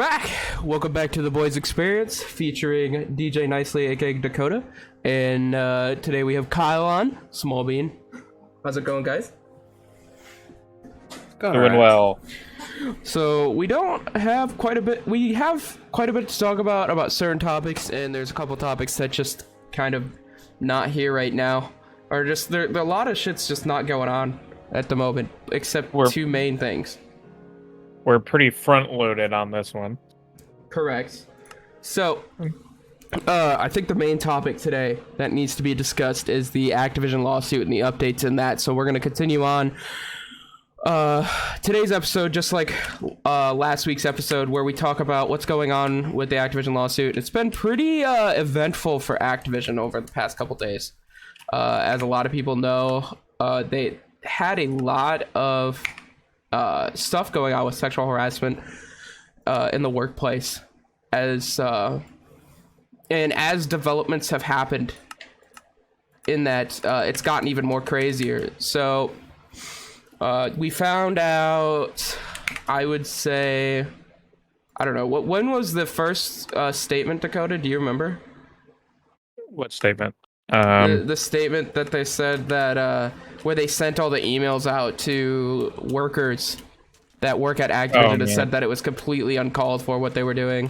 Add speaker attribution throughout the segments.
Speaker 1: back. Welcome back to The Boys Experience, featuring DJ Nicely, aka Dakota. And today we have Kyle on, Small Bean. How's it going, guys?
Speaker 2: Doing well.
Speaker 1: So we don't have quite a bit. We have quite a bit to talk about certain topics, and there's a couple topics that just kind of not here right now, or just there. A lot of shit's just not going on at the moment, except two main things.
Speaker 2: We're pretty front-loaded on this one.
Speaker 1: Correct. So, I think the main topic today that needs to be discussed is the Activision lawsuit and the updates in that. So we're going to continue on today's episode, just like last week's episode, where we talk about what's going on with the Activision lawsuit. It's been pretty eventful for Activision over the past couple days. As a lot of people know, they had a lot of stuff going on with sexual harassment in the workplace, as developments have happened in that, it's gotten even more crazier. So we found out, I would say, I don't know, when was the first statement, Dakota? Do you remember?
Speaker 2: What statement?
Speaker 1: The statement that they said that where they sent all the emails out to workers that work at Activision and said that it was completely uncalled for what they were doing.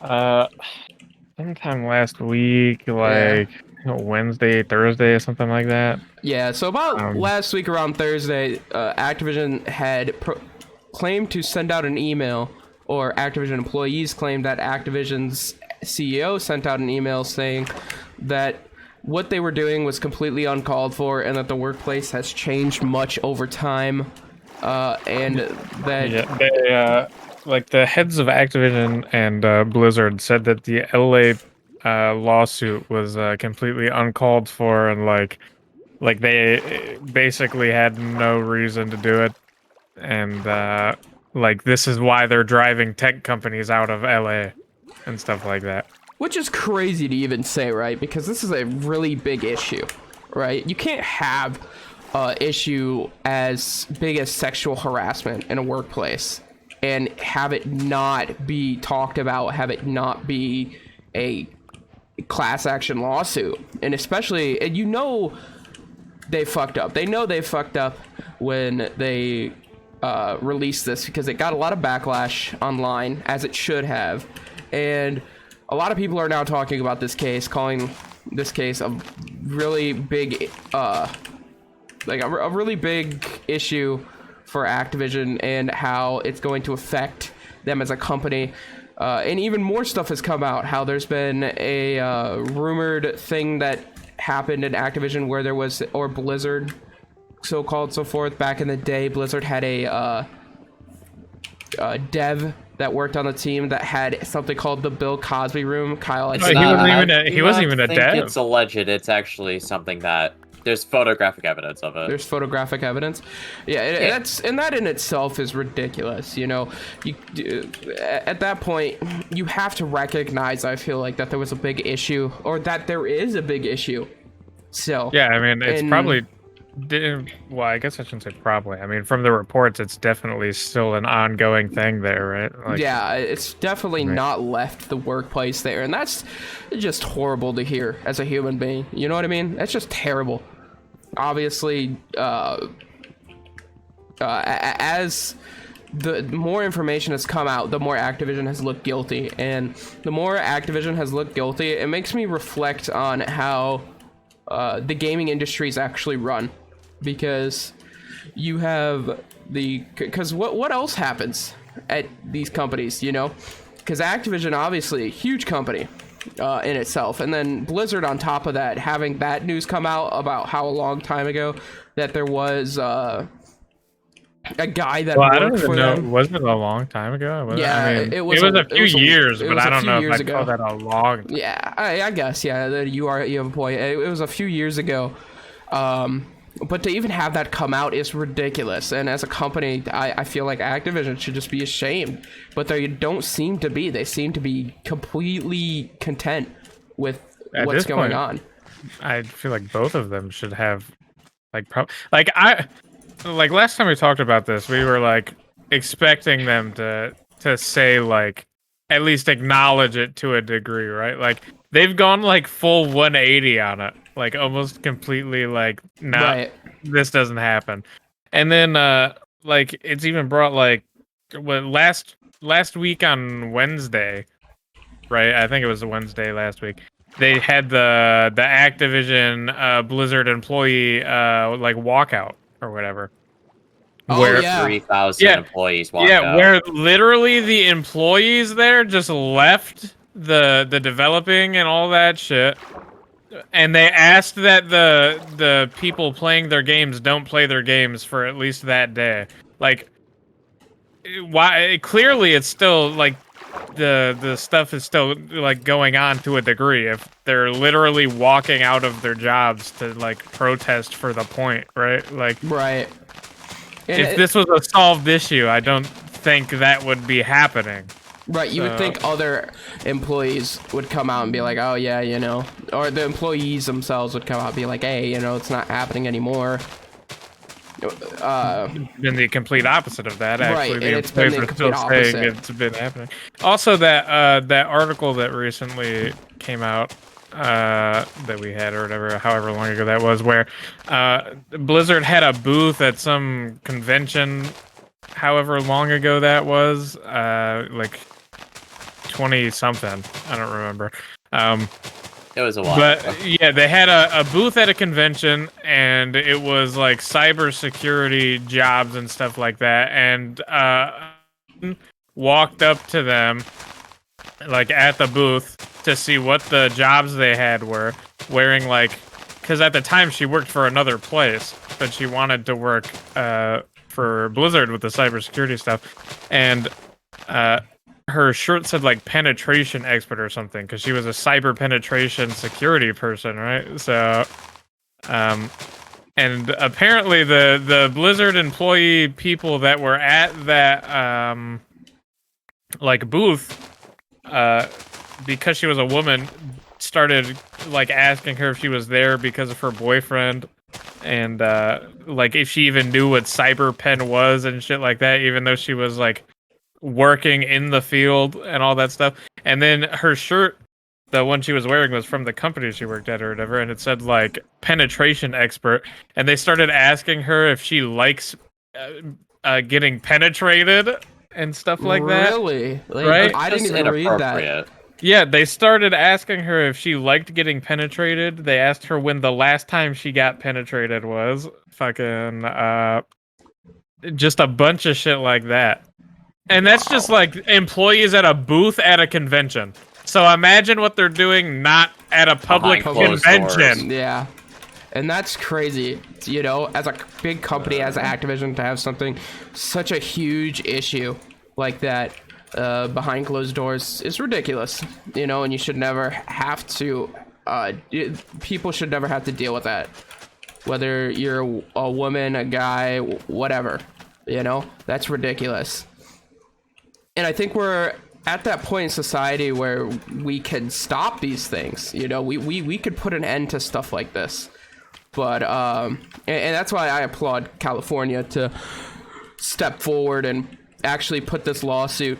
Speaker 2: Sometime last week, Wednesday, Thursday, or something like that.
Speaker 1: Yeah, so about last week around Thursday, Activision had claimed to send out an email, or Activision employees claimed that Activision's CEO sent out an email saying that what they were doing was completely uncalled for, and that the workplace has changed much over time, and that
Speaker 2: the heads of Activision and Blizzard said that the LA lawsuit was completely uncalled for, and like they basically had no reason to do it, and this is why they're driving tech companies out of LA and stuff like that.
Speaker 1: Which is crazy to even say, right? Because this is a really big issue, right? You can't have an issue as big as sexual harassment in a workplace and have it not be talked about, have it not be a class action lawsuit. And especially, and they fucked up. They know they fucked up when they released this, because it got a lot of backlash online, as it should have. And a lot of people are now talking about this case, calling this case a really big, a really big issue for Activision, and how it's going to affect them as a company. And even more stuff has come out, how there's been a rumored thing that happened in Activision where there was, or Blizzard, so-called, so forth. Back in the day, Blizzard had a dev that worked on the team that had something called the Bill Cosby room. Kyle,
Speaker 2: he wasn't even a dev.
Speaker 3: It's alleged. It's actually something that there's photographic evidence of it.
Speaker 1: There's photographic evidence. Yeah. That in itself is ridiculous. You know, at that point, you have to recognize, I feel like, that there was a big issue, or that there is a big issue. So
Speaker 2: yeah, I mean, it's probably. Well, I guess I shouldn't say probably. I mean, from the reports, it's definitely still an ongoing thing there, right?
Speaker 1: Yeah, it's definitely not left the workplace there, and that's just horrible to hear as a human being. You know what I mean? That's just terrible. Obviously, as the more information has come out, the more Activision has looked guilty, and the more Activision has looked guilty, it makes me reflect on how the gaming industry is actually run. Because you have because what else happens at these companies, you know? Because Activision, obviously, a huge company in itself, and then Blizzard on top of that, having that news come out about how a long time ago that there was a guy that worked for them.
Speaker 2: Wasn't it a long time ago?
Speaker 1: Yeah,
Speaker 2: I mean,
Speaker 1: it was
Speaker 2: a few years, but I don't know if I'd
Speaker 1: ago.
Speaker 2: call that a long time.
Speaker 1: Yeah, I guess, yeah, you have a point. It was a few years ago. But to even have that come out is ridiculous. And as a company, I feel like Activision should just be ashamed. But they don't seem to be. They seem to be completely content with what's going on.
Speaker 2: I feel like both of them should have, last time we talked about this, we were expecting them to say at least acknowledge it to a degree, right? Like they've gone like full 180 on it, like almost completely like no,
Speaker 1: Right.
Speaker 2: this doesn't happen. And then like it's even brought like what last week on Wednesday, right? I think it was a Wednesday last week. They had the Activision Blizzard employee like walkout or whatever.
Speaker 1: Oh,
Speaker 2: Where
Speaker 1: yeah.
Speaker 3: 3,000 employees walked
Speaker 2: yeah,
Speaker 3: out.
Speaker 2: where literally the employees there just left the developing and all that shit, and they asked that the people playing their games don't play their games for at least that day. Like, why? Clearly, it's still like the stuff is still like going on to a degree. If they're literally walking out of their jobs to like protest for the point, right? Like,
Speaker 1: Right. And
Speaker 2: if this was a solved issue, I don't think that would be happening.
Speaker 1: Right, you would think other employees would come out and be like, oh yeah, you know, or the employees themselves would come out and be like, hey, you know, it's not happening anymore.
Speaker 2: Been the complete opposite of that, actually.
Speaker 1: Right,
Speaker 2: The
Speaker 1: and it's been
Speaker 2: employees
Speaker 1: the
Speaker 2: are still
Speaker 1: complete
Speaker 2: saying
Speaker 1: opposite.
Speaker 2: it's been happening. Also, that article that recently came out that we had or whatever, however long ago that was, where Blizzard had a booth at some convention, however long ago that was, like 20 something. I don't remember.
Speaker 3: It was a while.
Speaker 2: But yeah, they had a booth at a convention, and it was like cybersecurity jobs and stuff like that. And walked up to them, like at the booth, to see what the jobs they had were, wearing like, because at the time she worked for another place, but she wanted to work for Blizzard with the cybersecurity stuff, and her shirt said like penetration expert or something, because she was a cyber penetration security person, right? So, and apparently the Blizzard employee people that were at that like booth, because she was a woman, started like asking her if she was there because of her boyfriend, and like if she even knew what cyber pen was and shit like that, even though she was like working in the field and all that stuff. And then her shirt, the one she was wearing, was from the company she worked at or whatever, and it said like penetration expert. And they started asking her if she likes getting penetrated and stuff like that.
Speaker 1: Really? Like,
Speaker 2: Right?
Speaker 1: I didn't
Speaker 3: Just
Speaker 1: even read that.
Speaker 3: inappropriate.
Speaker 2: Yeah, they started asking her if she liked getting penetrated. They asked her when the last time she got penetrated was. Fucking just a bunch of shit like that. And that's just like employees at a booth at a convention. So imagine what they're doing not at a public
Speaker 3: Behind closed
Speaker 2: convention.
Speaker 3: doors.
Speaker 1: Yeah. And that's crazy, you know, as a big company, as Activision, to have something, such a huge issue like that behind closed doors is ridiculous, you know, and you should never have to, people should never have to deal with that. Whether you're a woman, a guy, whatever, you know, that's ridiculous. And I think we're at that point in society where we can stop these things, you know, we could put an end to stuff like this. But and that's why I applaud California to step forward and actually put this lawsuit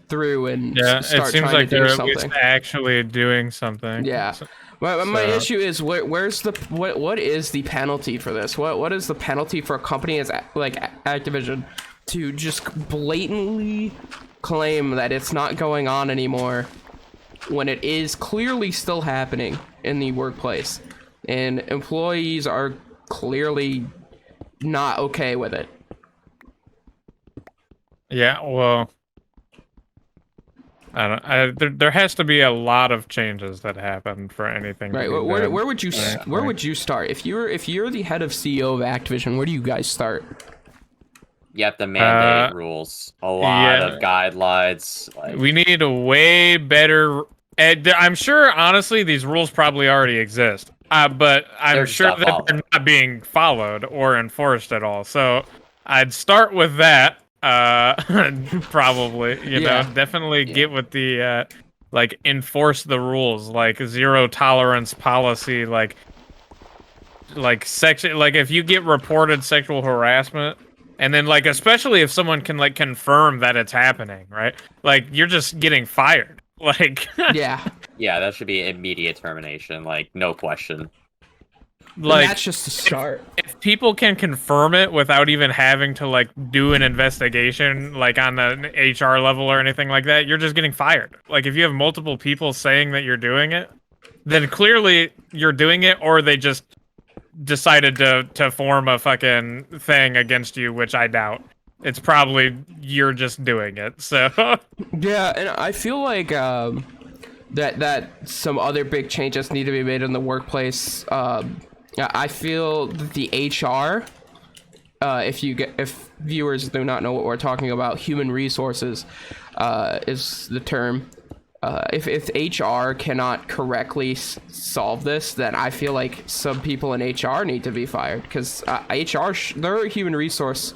Speaker 1: through and
Speaker 2: Yeah,
Speaker 1: start
Speaker 2: it seems
Speaker 1: trying
Speaker 2: like
Speaker 1: to do
Speaker 2: they're at
Speaker 1: something.
Speaker 2: least actually doing something.
Speaker 1: Yeah. My issue is where's the what is the penalty for this? What is the penalty for a company as like Activision to just blatantly claim that it's not going on anymore when it is clearly still happening in the workplace, and employees are clearly not okay with it?
Speaker 2: Yeah, well, I don't. There has to be a lot of changes that happen for anything.
Speaker 1: Right.
Speaker 2: To be
Speaker 1: Where
Speaker 2: good.
Speaker 1: would you where would you start if you're the head of CEO of Activision? Where do you guys start?
Speaker 3: You have to mandate rules, a lot of guidelines. Like,
Speaker 2: We need a way better. I'm sure, honestly, these rules probably already exist, but I'm
Speaker 3: They're
Speaker 2: sure
Speaker 3: not
Speaker 2: that
Speaker 3: followed.
Speaker 2: they're not being followed or enforced at all. So I'd start with that. Probably, you know, definitely get with the like enforce the rules, like zero tolerance policy, like section, like if you get reported sexual harassment, And then, like, especially if someone can, like, confirm that it's happening, right? Like, you're just getting fired. Like,
Speaker 1: Yeah.
Speaker 3: Yeah, that should be immediate termination, like, no question.
Speaker 1: Like, and that's just the start.
Speaker 2: If people can confirm it without even having to, like, do an investigation, like, on the HR level or anything like that, you're just getting fired. Like, if you have multiple people saying that you're doing it, then clearly you're doing it, or they just decided to form a fucking thing against you, which I doubt. It's probably you're just doing it. So
Speaker 1: yeah, and I feel like that some other big changes need to be made in the workplace. I feel that the HR, if viewers do not know what we're talking about, human resources is the term. If HR cannot correctly solve this, then I feel like some people in HR need to be fired, because HR, their human resources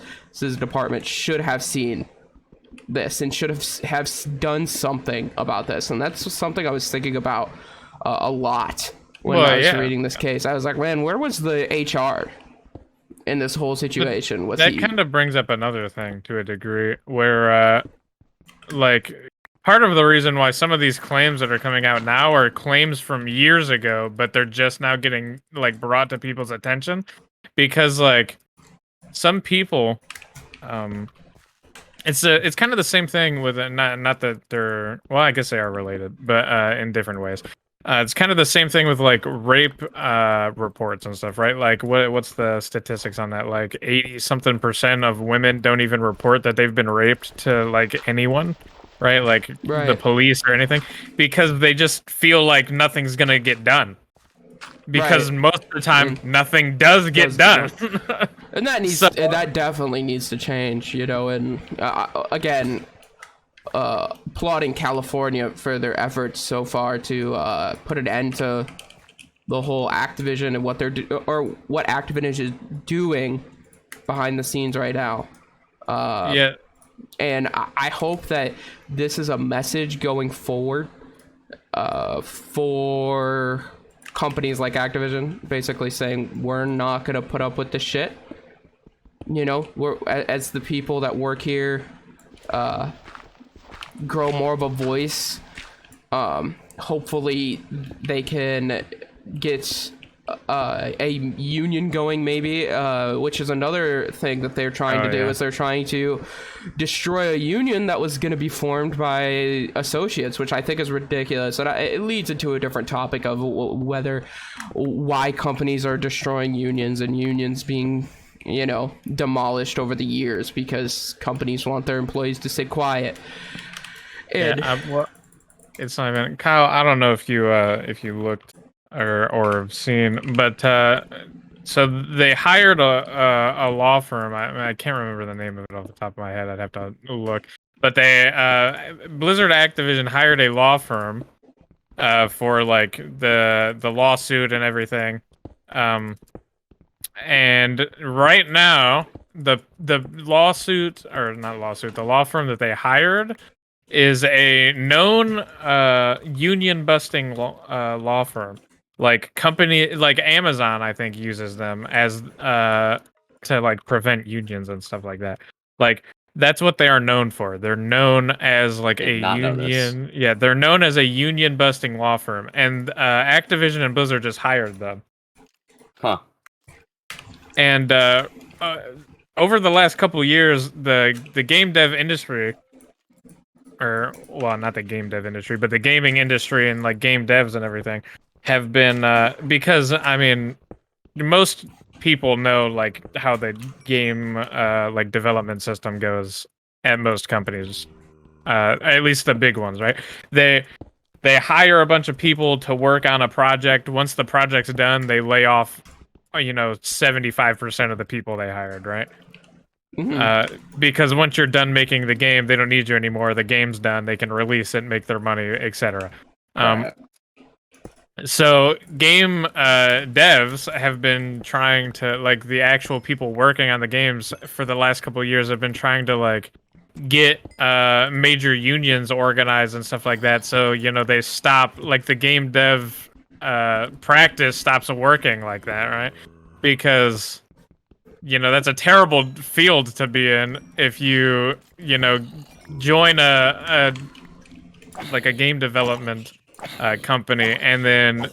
Speaker 1: department should have seen this and should have done something about this. And that's something I was thinking about a lot when I was reading this case. I was like, man, where was the HR in this whole situation?
Speaker 2: That kind of brings up another thing to a degree, where like, part of the reason why some of these claims that are coming out now are claims from years ago, but they're just now getting, like, brought to people's attention, because, like, some people, it's kind of the same thing with not that they're, well, I guess they are related, but in different ways. It's kind of the same thing with, like, rape reports and stuff, right? Like, what's the statistics on that? Like 80-something% of women don't even report that they've been raped to, like, anyone. Right, like the police or anything, because they just feel like nothing's gonna get done. Because most of the time, nothing does get done.
Speaker 1: And that definitely needs to change, you know. And again, applauding California for their efforts so far to put an end to the whole Activision and what what Activision is doing behind the scenes right now.
Speaker 2: Yeah.
Speaker 1: And I hope that this is a message going forward for companies like Activision, basically saying we're not going to put up with this shit. You know, we're, as the people that work here, grow more of a voice. Hopefully they can get a union going, maybe, which is another thing that they're trying to do. Is they're trying to destroy a union that was going to be formed by associates, which I think is ridiculous. And it leads into a different topic of why companies are destroying unions, and unions being, you know, demolished over the years because companies want their employees to stay quiet. And
Speaker 2: well, it's not even, Kyle, I don't know if you looked or seen, but so they hired a law firm. I can't remember the name of it off the top of my head. I'd have to look. But they Blizzard Activision hired a law firm for, like, the lawsuit and everything. And right now the lawsuit, or not lawsuit, the law firm that they hired is a known union busting law firm. Like, company like Amazon, I think, uses them as to, like, prevent unions and stuff like that. Like, that's what they are known for. They're known as, like, a union. Yeah, they're known as a union busting law firm, and Activision and Blizzard just hired them.
Speaker 3: Huh.
Speaker 2: And over the last couple of years, the game dev industry, or, well, not the game dev industry, but the gaming industry and, like, game devs and everything, have been, because, I mean, most people know, like, how the game like, development system goes at most companies, at least the big ones, right? They hire a bunch of people to work on a project. Once the project's done, they lay off, you know, 75% of the people they hired, right? Mm-hmm. Because once you're done making the game, they don't need you anymore. The game's done. They can release it, make their money, etc. So game devs have been trying to, like, the actual people working on the games for the last couple of years have been trying to, like, get major unions organized and stuff like that. So, you know, they stop, like, the game dev practice stops working like that, right? Because that's a terrible field to be in if you join a game development company, and then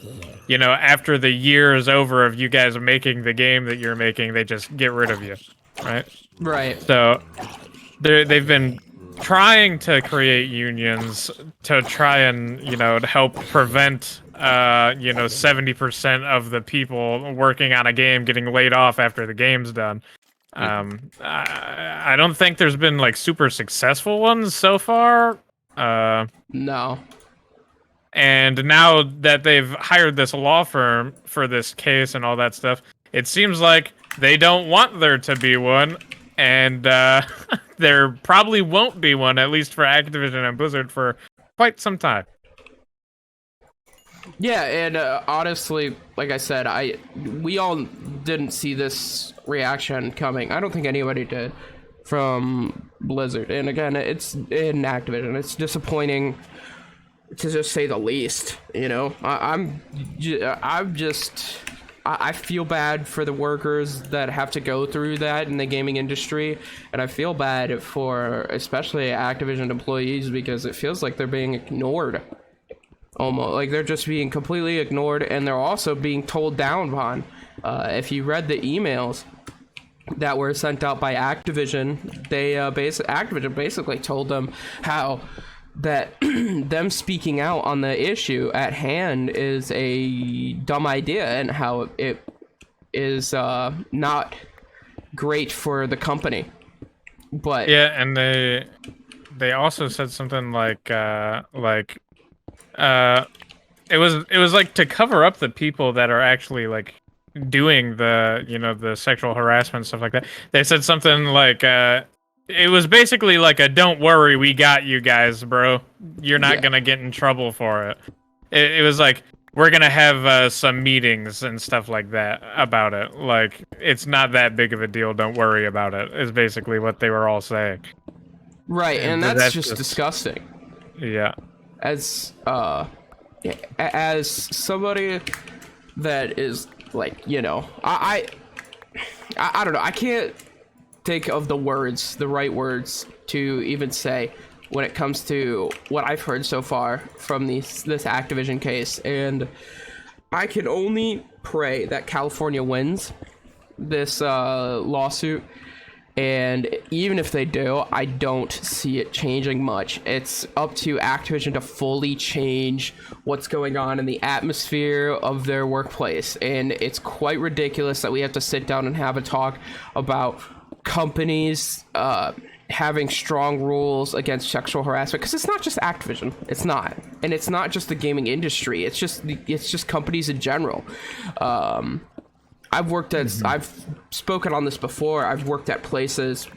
Speaker 2: after the year is over of you guys making the game that you're making, they just get rid of you, right?
Speaker 1: Right.
Speaker 2: So they've been trying to create unions to try and to help prevent 70% of the people working on a game getting laid off after the game's done. I don't think there's been like super successful ones so far.
Speaker 1: No.
Speaker 2: And now that they've hired this law firm for this case and all that stuff, it seems like they don't want there to be one, and there probably won't be one, at least for Activision and Blizzard, for quite some time.
Speaker 1: Yeah, and honestly, like I said, we all didn't see this reaction coming. I don't think anybody did from Blizzard. And again, it's in Activision. It's disappointing, to just say the least. I feel bad for the workers that have to go through that in the gaming industry, and I feel bad for especially Activision employees, because it feels like they're being ignored. Almost like they're just being completely ignored, and they're also being told down on. If you read the emails that were sent out by Activision, Activision basically told them how that them speaking out on the issue at hand is a dumb idea, and how it is not great for the company. But
Speaker 2: yeah, and they also said something like it was like to cover up the people that are actually like doing the the sexual harassment, stuff like that. They said something like it was basically like a "don't worry, we got you guys, bro. You're not gonna get in trouble for it." It was like, we're gonna have some meetings and stuff like that about it. Like, it's not that big of a deal. Don't worry about it. Is basically what they were all saying.
Speaker 1: Right, and that's just disgusting.
Speaker 2: Yeah.
Speaker 1: As somebody that is like, I don't know, I can't think of the right words to even say when it comes to what I've heard so far from this Activision case, and I can only pray that California wins this lawsuit. And even if they do, I don't see it changing much. It's up to Activision to fully change what's going on in the atmosphere of their workplace. And it's quite ridiculous that we have to sit down and have a talk about companies having strong rules against sexual harassment, because it's not just Activision. It's not. And it's not just the gaming industry. It's just companies in general. I've spoken on this before. I've worked at places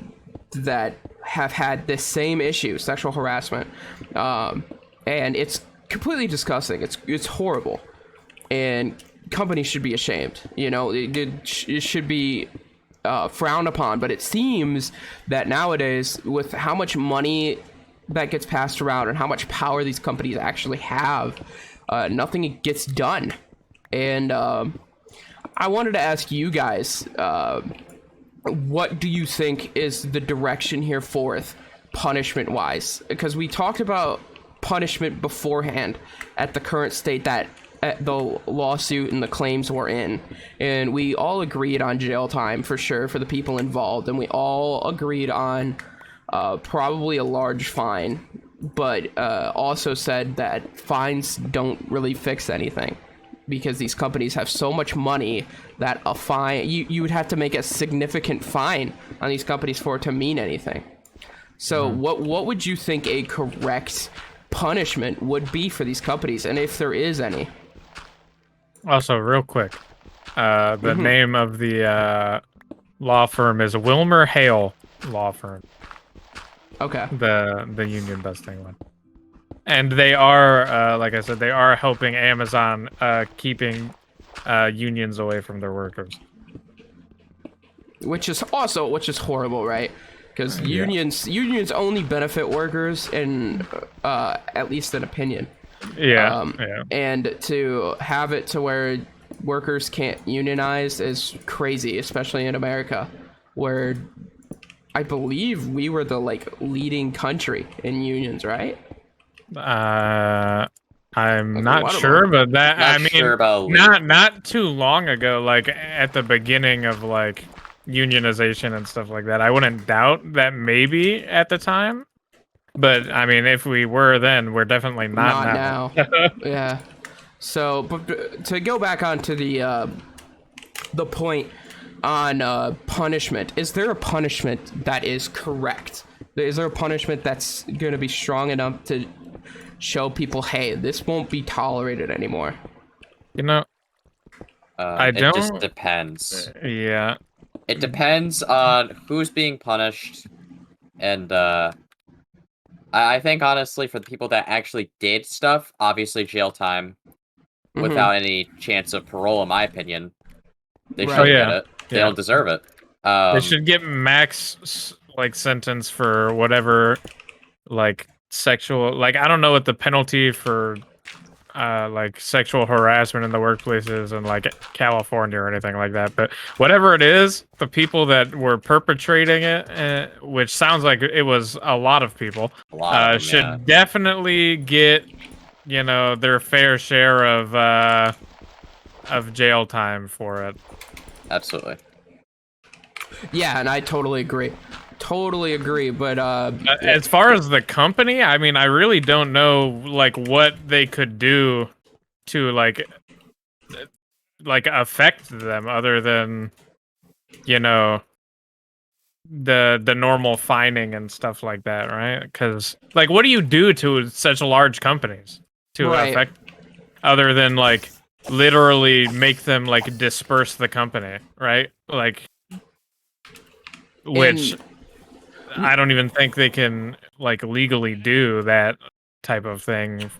Speaker 1: that have had this same issue, sexual harassment, and it's completely disgusting. It's horrible, and companies should be ashamed. It should be frowned upon. But it seems that nowadays, with how much money that gets passed around and how much power these companies actually have, nothing gets done. And I wanted to ask you guys, what do you think is the direction here forth, punishment-wise? Because we talked about punishment beforehand at the current state that the lawsuit and the claims were in. And we all agreed on jail time, for sure, for the people involved. And we all agreed on probably a large fine, but also said that fines don't really fix anything, because these companies have so much money that a fine, you would have to make a significant fine on these companies for it to mean anything. So what would you think a correct punishment would be for these companies, and if there is any?
Speaker 2: Also, real quick, the name of the law firm is Wilmer Hale Law Firm.
Speaker 1: Okay.
Speaker 2: The union busting one. And they are, like I said, they are helping Amazon keeping unions away from their workers.
Speaker 1: Which is horrible, right? Because unions only benefit workers in at least an opinion.
Speaker 2: Yeah.
Speaker 1: And to have it to where workers can't unionize is crazy, especially in America. where I believe we were the like leading country in unions, right?
Speaker 2: I'm
Speaker 1: Like,
Speaker 2: not
Speaker 1: one of
Speaker 2: sure,
Speaker 1: them.
Speaker 2: but that
Speaker 3: Not
Speaker 2: I mean,
Speaker 3: sure about
Speaker 2: not too long ago, like at the beginning of like unionization and stuff like that. I wouldn't doubt that maybe at the time, but I mean, if we were then, we're definitely not
Speaker 1: Not
Speaker 2: now.
Speaker 1: now. Yeah. So, but to go back onto the point on punishment, is there a punishment that is correct? Is there a punishment that's going to be strong enough to show people, hey, this won't be tolerated anymore?
Speaker 2: You know, I
Speaker 3: it
Speaker 2: don't.
Speaker 3: just depends.
Speaker 2: Yeah.
Speaker 3: It depends on who's being punished, and I think honestly for the people that actually did stuff, obviously jail time without any chance of parole, in my opinion. They
Speaker 1: Right.
Speaker 3: should
Speaker 2: Oh,
Speaker 3: get
Speaker 2: yeah.
Speaker 3: it. They don't deserve it.
Speaker 2: They should get max like sentence for whatever like sexual, like I don't know what the penalty for like sexual harassment in the workplace is in like California or anything like that, but whatever it is, the people that were perpetrating it, which sounds like it was a lot of people,
Speaker 3: a lot of them,
Speaker 2: should definitely get, you know, their fair share of jail time for it.
Speaker 3: Absolutely.
Speaker 1: Yeah, and I totally agree. Totally agree, but
Speaker 2: as far as the company, I mean, I really don't know like what they could do to like affect them other than, you know, the normal fining and stuff like that, right? Because like, what do you do to such large companies to affect other than like literally make them like disperse the company, right? Like, which I don't even think they can like legally do that type of thing.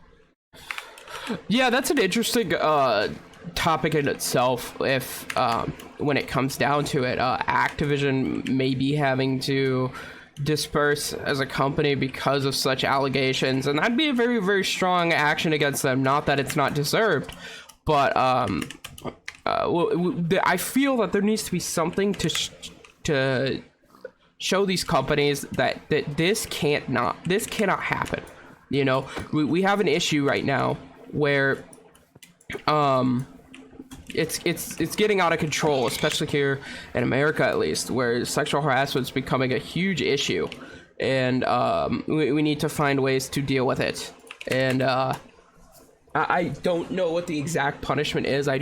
Speaker 1: Yeah, that's an interesting topic in itself. If when it comes down to it, Activision may be having to disperse as a company because of such allegations, and that'd be a very, very strong action against them. Not that it's not deserved, but I feel that there needs to be something to show these companies that this cannot happen. You know, we have an issue right now where it's getting out of control, especially here in America, at least, where sexual harassment is becoming a huge issue, and we need to find ways to deal with it. And I don't know what the exact punishment is. I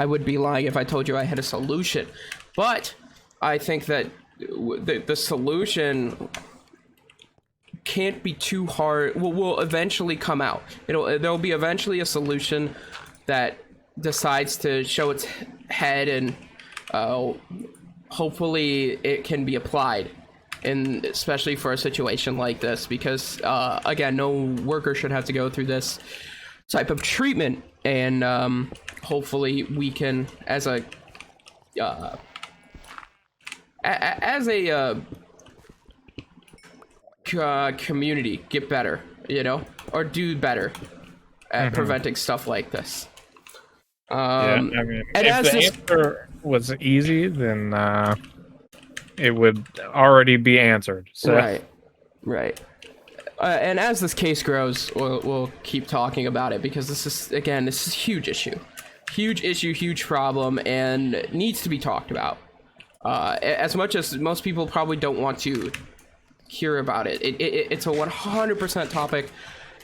Speaker 1: would be lying if I told you I had a solution, but I think that the solution can't be too hard. Will eventually come out. There'll be eventually a solution that decides to show its head, and hopefully it can be applied, and especially for a situation like this, because again, no worker should have to go through this type of treatment, and hopefully we can, as a community, get better, you know, or do better at preventing stuff like this.
Speaker 2: Yeah, I mean,
Speaker 1: and
Speaker 2: if the answer was easy, then it would already be answered. So.
Speaker 1: Right. And as this case grows, we'll keep talking about it, because this is a huge issue, huge problem, and needs to be talked about. As much as most people probably don't want to hear about it, it's a 100% topic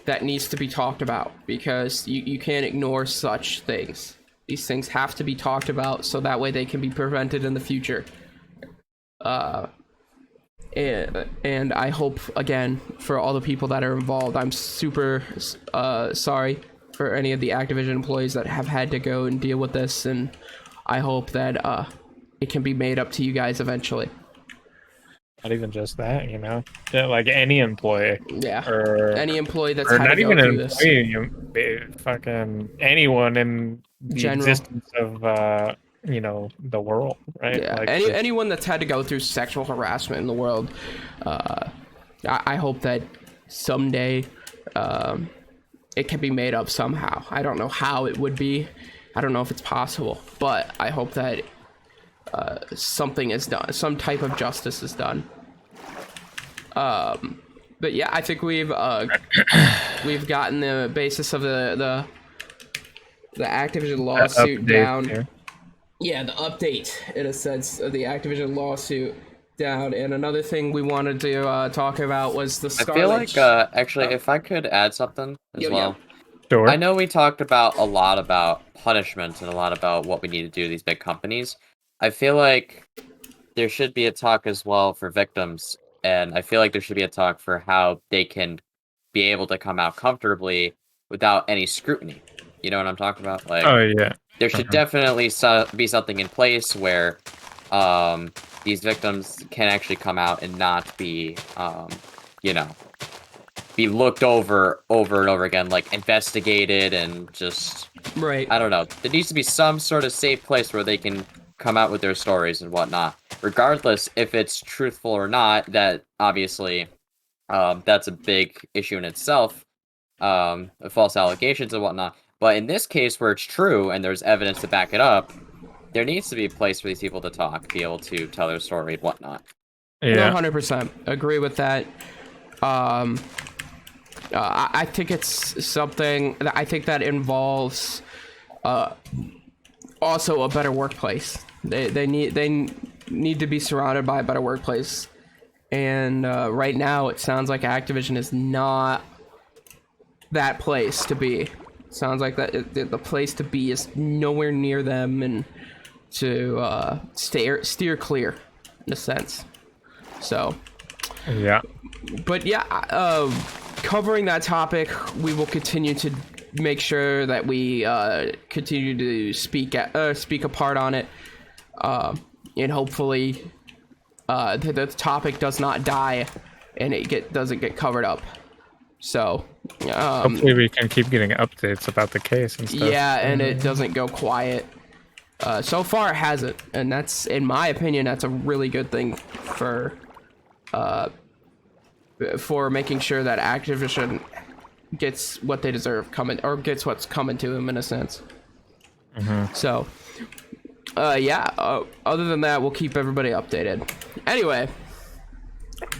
Speaker 1: that needs to be talked about, because you can't ignore such things. These things have to be talked about, so that way they can be prevented in the future. And I hope, again, for all the people that are involved, I'm super sorry for any of the Activision employees that have had to go and deal with this, and I hope that it can be made up to you guys eventually.
Speaker 2: Not even just that, you know, like any employee.
Speaker 1: Yeah.
Speaker 2: Or
Speaker 1: any employee that's
Speaker 2: or
Speaker 1: had
Speaker 2: not
Speaker 1: to go
Speaker 2: even
Speaker 1: through
Speaker 2: an
Speaker 1: this.
Speaker 2: employee, fucking anyone in the
Speaker 1: General.
Speaker 2: existence of you know, the world, right?
Speaker 1: Yeah.
Speaker 2: Like
Speaker 1: Anyone that's had to go through sexual harassment in the world, I hope that someday it can be made up somehow. I don't know how it would be. I don't know if it's possible, but I hope that something is done, some type of justice is done. But yeah, I think we've gotten the basis of the Activision lawsuit down.
Speaker 2: Here.
Speaker 1: Yeah, the update, in a sense, of the Activision lawsuit down. And another thing we wanted to talk about was the Scarlet...
Speaker 3: I feel like, actually, if I could add something as well.
Speaker 2: Sure.
Speaker 3: I know we talked about a lot about punishment and a lot about what we need to do to these big companies. I feel like there should be a talk as well for victims, and I feel like there should be a talk for how they can be able to come out comfortably without any scrutiny. You know what I'm talking about? Like,
Speaker 2: oh yeah.
Speaker 3: There should definitely be something in place where these victims can actually come out and not be, be looked over and over again, like investigated and just...
Speaker 1: Right.
Speaker 3: I don't know. There needs to be some sort of safe place where they can come out with their stories and whatnot. Regardless if it's truthful or not, that obviously that's a big issue in itself, false allegations and whatnot. But in this case where it's true and there's evidence to back it up, there needs to be a place for these people to talk, be able to tell their story and whatnot.
Speaker 1: Yeah. 100% agree with that. I think it's something that I think that involves also a better workplace. They need to be surrounded by a better workplace. And right now it sounds like Activision is not that place to be. Sounds like that the place to be is nowhere near them, and to steer clear in a sense. So
Speaker 2: yeah.
Speaker 1: But yeah, covering that topic, we will continue to make sure that we continue to speak a part on it, and hopefully the topic does not die and it doesn't get covered up. So
Speaker 2: hopefully we can keep getting updates about the case and stuff.
Speaker 1: Yeah, and it doesn't go quiet. So far it hasn't, and that's, in my opinion, that's a really good thing for making sure that Activision gets what they deserve gets what's coming to them in a sense. So other than that, we'll keep everybody updated. Anyway,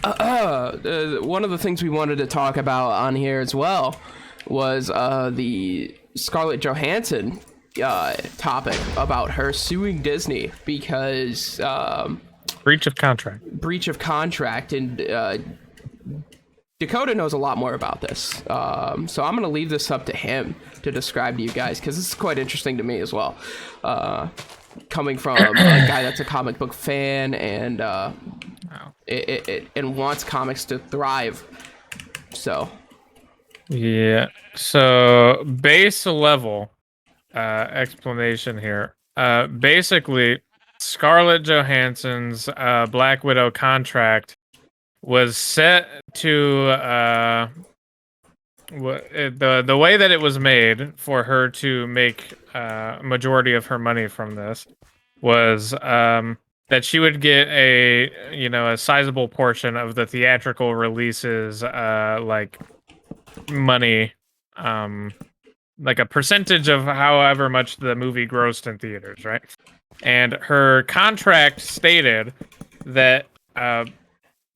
Speaker 1: one of the things we wanted to talk about on here as well was the Scarlet Johansson topic about her suing Disney because
Speaker 2: breach of contract.
Speaker 1: And Dakota knows a lot more about this, so I'm gonna leave this up to him to describe to you guys, because this is quite interesting to me as well, coming from a guy that's a comic book fan and and wants comics to thrive. So
Speaker 2: yeah, so base level explanation here. Basically, Scarlett Johansson's Black Widow contract was set to the way that it was made for her to make a majority of her money from this was that she would get a sizable portion of the theatrical releases, like money, like a percentage of however much the movie grossed in theaters, right? And her contract stated that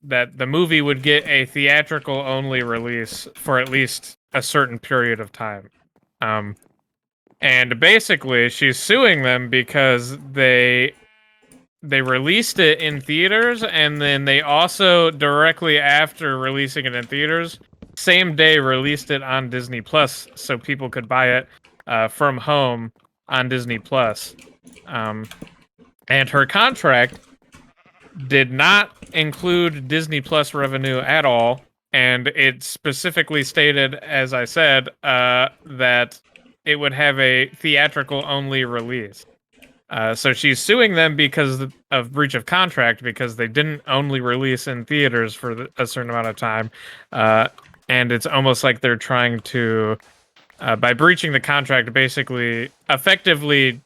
Speaker 2: that the movie would get a theatrical only release for at least a certain period of time. And basically she's suing them because they released it in theaters, and then they also directly after releasing it in theaters, same day released it on Disney Plus so people could buy it from home on Disney Plus. And her contract did not include Disney Plus revenue at all, and it specifically stated, as I said, that it would have a theatrical only release. So she's suing them because of breach of contract, because they didn't only release in theaters for a certain amount of time. And it's almost like they're trying to, by breaching the contract, basically, effectively,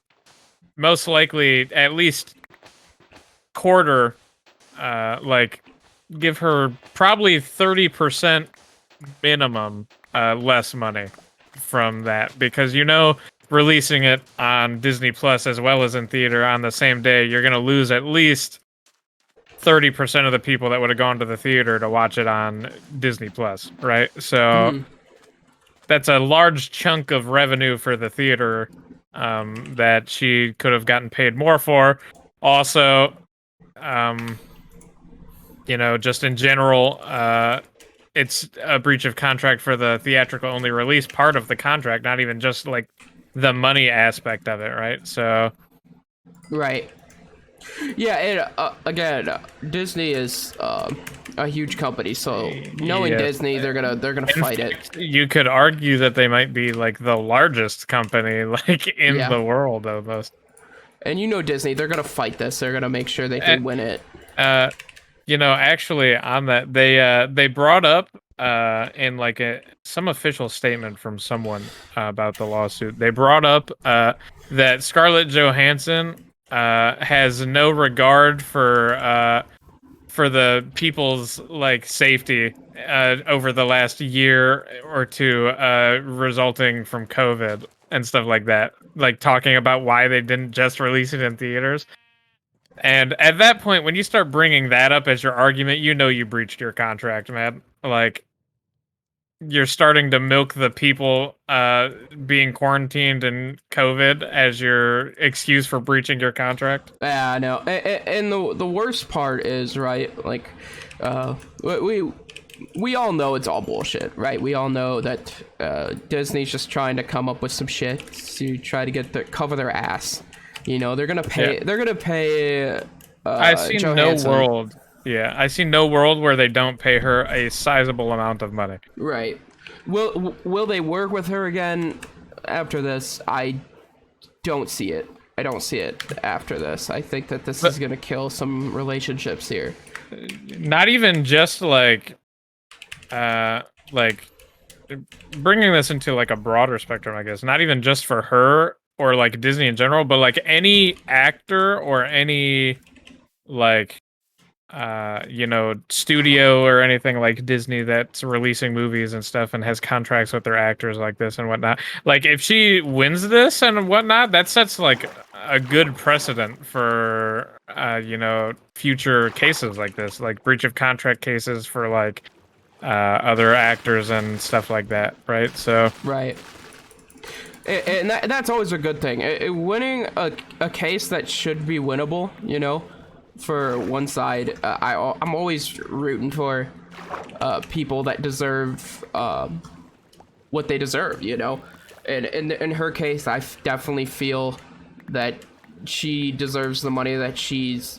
Speaker 2: most likely, at least quarter, give her probably 30% minimum less money from that, because releasing it on Disney Plus as well as in theater on the same day, you're going to lose at least 30% of the people that would have gone to the theater to watch it on Disney Plus, right? So that's a large chunk of revenue for the theater that she could have gotten paid more for. Also, just in general, it's a breach of contract for the theatrical only release part of the contract, not even just like the money aspect of it, right? So,
Speaker 1: right. Yeah, and again, Disney is a huge company, so knowing
Speaker 2: yes.
Speaker 1: Disney, they're gonna fight it.
Speaker 2: You could argue that they might be like the largest company, like in
Speaker 1: Yeah.
Speaker 2: the world, almost.
Speaker 1: And Disney, they're gonna fight this. They're gonna make sure they can win it.
Speaker 2: Actually, on that, they brought up in like some official statement from someone about the lawsuit. They brought up that Scarlett Johansson has no regard for the people's like safety over the last year or two resulting from COVID and stuff like that. Like talking about why they didn't just release it in theaters. And at that point, when you start bringing that up as your argument, you breached your contract, man. Like, you're starting to milk the people being quarantined and COVID as your excuse for breaching your contract.
Speaker 1: Yeah, I know. And the worst part is, right, like, we all know it's all bullshit, right? We all know that Disney's just trying to come up with some shit to try to cover their ass. They're gonna pay. Yeah. They're gonna pay.
Speaker 2: I see
Speaker 1: Johansson.
Speaker 2: no world. Yeah, I see no world where they don't pay her a sizable amount of money.
Speaker 1: Right. Will they work with her again after this? I don't see it. I don't see it after this. I think that this is gonna kill some relationships here.
Speaker 2: Not even just like bringing this into like a broader spectrum, I guess. Not even just for her or like Disney in general, but like any actor or any like studio or anything like Disney that's releasing movies and stuff and has contracts with their actors like this and whatnot. Like if she wins this and whatnot, that sets like a good precedent for future cases like this, like breach of contract cases for like other actors and stuff like that, right? So
Speaker 1: right. And that's always a good thing. Winning a case that should be winnable, for one side, I'm always rooting for people that deserve what they deserve, And in her case, I definitely feel that she deserves the money that she's,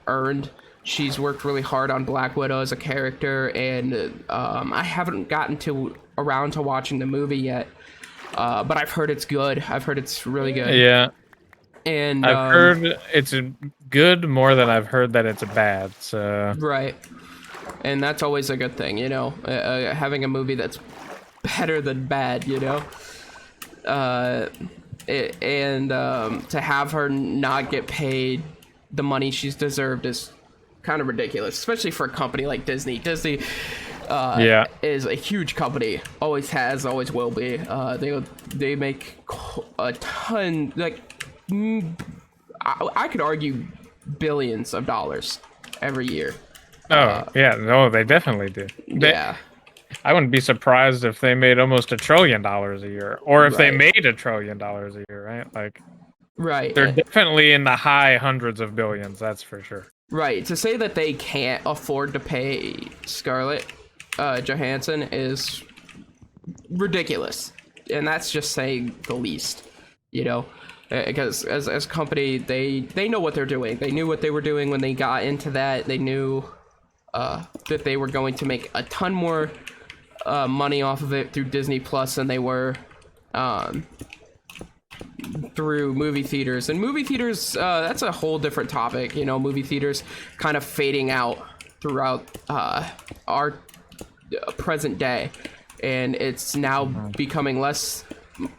Speaker 1: earned. She's worked really hard on Black Widow as a character, and I haven't gotten around to watching the movie yet. But I've heard it's good. I've heard it's really good.
Speaker 2: Yeah.
Speaker 1: And
Speaker 2: I've heard it's good more than I've heard that it's bad. So
Speaker 1: right. And that's always a good thing, having a movie that's better than bad, and to have her not get paid the money she's deserved is kind of ridiculous, especially for a company like Disney. Disney is a huge company, always has, always will be. They make a ton, like I could argue billions of dollars every year.
Speaker 2: They definitely do. I wouldn't be surprised if they made almost $1 trillion a year, or if they made $1 trillion a year, right? Like,
Speaker 1: right,
Speaker 2: they're definitely in the high hundreds of billions, that's for sure.
Speaker 1: Right, to say that they can't afford to pay Scarlett Johansson is ridiculous, and that's just saying the least, because as a company, they know what they're doing. They knew what they were doing when they got into that. They knew that they were going to make a ton more money off of it through Disney Plus than they were through movie theaters. And movie theaters, that's a whole different topic. Movie theaters kind of fading out throughout our present day, and it's now becoming less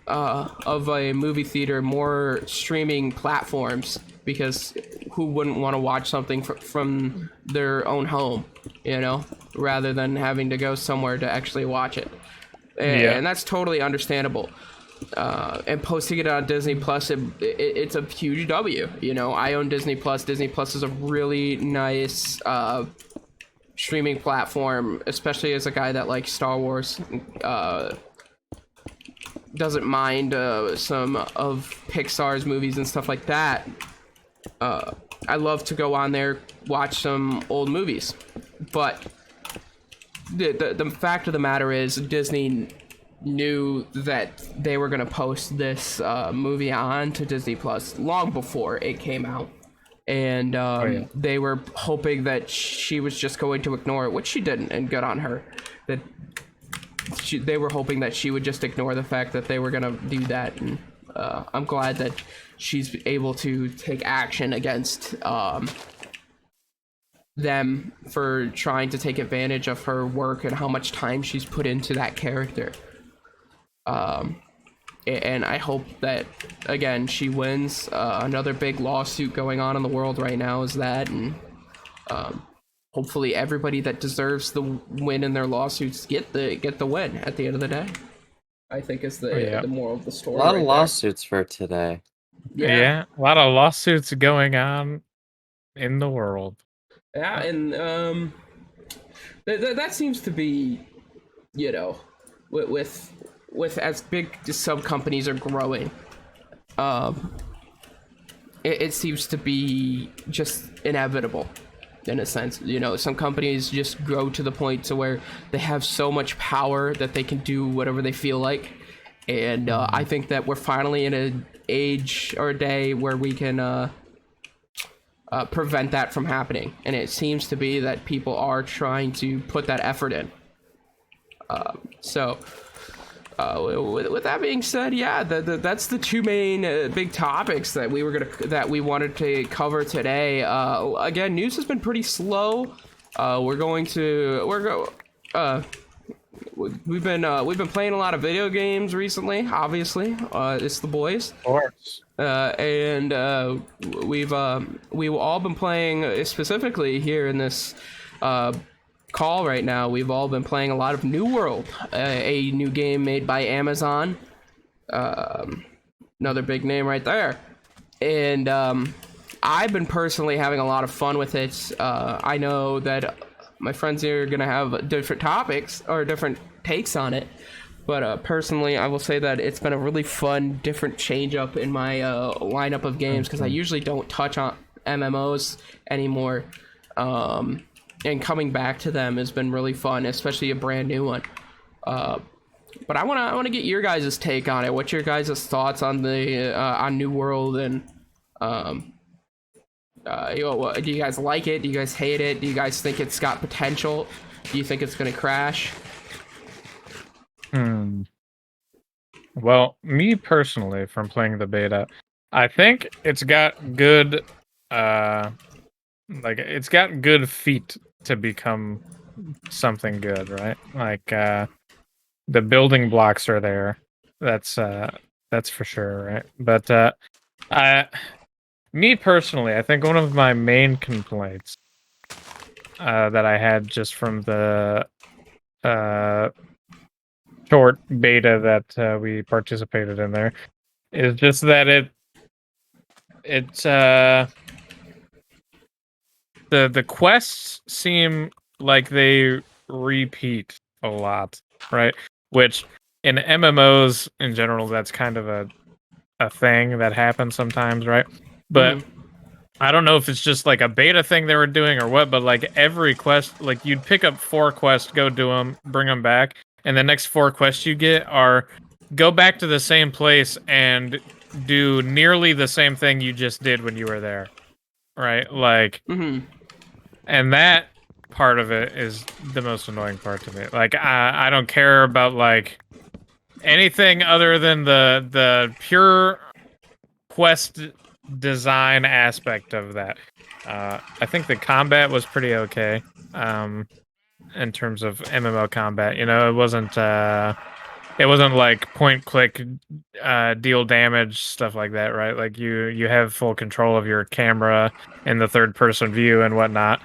Speaker 1: of a movie theater, more streaming platforms, because who wouldn't want to watch something from their own home, rather than having to go somewhere to actually watch it. And that's totally understandable. and posting it on Disney Plus, it's a huge W. You know, I own Disney Plus. Disney Plus is a really nice streaming platform, especially as a guy that likes Star Wars. Doesn't mind some of Pixar's movies and stuff like that. I love to go on there, watch some old movies, but the fact of the matter is Disney knew that they were going to post this movie on to Disney Plus long before it came out, and they were hoping that she was just going to ignore it, which she didn't, and good on her. That they were hoping that she would just ignore the fact that they were going to do that, and I'm glad that she's able to take action against them for trying to take advantage of her work and how much time she's put into that character. And I hope that, again, she wins. Another big lawsuit going on in the world right now is that, and hopefully everybody that deserves the win in their lawsuits get the win at the end of the day. I think is the moral of the story.
Speaker 3: A lot of lawsuits for today.
Speaker 2: Yeah, a lot of lawsuits going on in the world.
Speaker 1: Yeah, and that seems to be, you know, with as big as some companies are growing, it seems to be just inevitable in a sense. You know, some companies just grow to the point to where they have so much power that they can do whatever they feel like, and I think that we're finally in an age or a day where we can prevent that from happening, and it seems to be that people are trying to put that effort in. With that being said, yeah, that's the two main big topics that we wanted to cover today. Again, news has been pretty slow. We've been playing a lot of video games recently. Obviously, it's the boys.
Speaker 2: Of course.
Speaker 1: And we've all been playing, specifically here in this call right now. We've all been playing a lot of New World, a new game made by Amazon. Another big name right there. And I've been personally having a lot of fun with it. I know that my friends here are gonna have different topics or different takes on it, but personally, I will say that it's been a really fun, different change up in my lineup of games, because I usually don't touch on MMOs anymore. And coming back to them has been really fun, especially a brand new one. But I want to get your guys' take on it. What's your guys' thoughts on the on New World, and do you guys like it? Do you guys hate it? Do you guys think it's got potential? Do you think it's gonna crash?
Speaker 2: Well, me personally, from playing the beta, I think it's got good, it's got good feet to become something good, right? Like, the building blocks are there. That's for sure, right? But me personally, I think one of my main complaints that I had just from the short beta that we participated in there is just that the quests seem like they repeat a lot, right? Which in MMOs in general, that's kind of a thing that happens sometimes, right? But I don't know if it's just like a beta thing they were doing or what, but like every quest, like you'd pick up 4 quests, go do them, bring them back, and the next 4 quests you get are go back to the same place and do nearly the same thing you just did when you were there, right? Like, and that part of it is the most annoying part to me. Like, I don't care about like anything other than the pure quest design aspect of that. I think the combat was pretty okay. In terms of MMO combat, you know, it wasn't like point click deal damage, stuff like that, right? Like you have full control of your camera in the third person view and whatnot.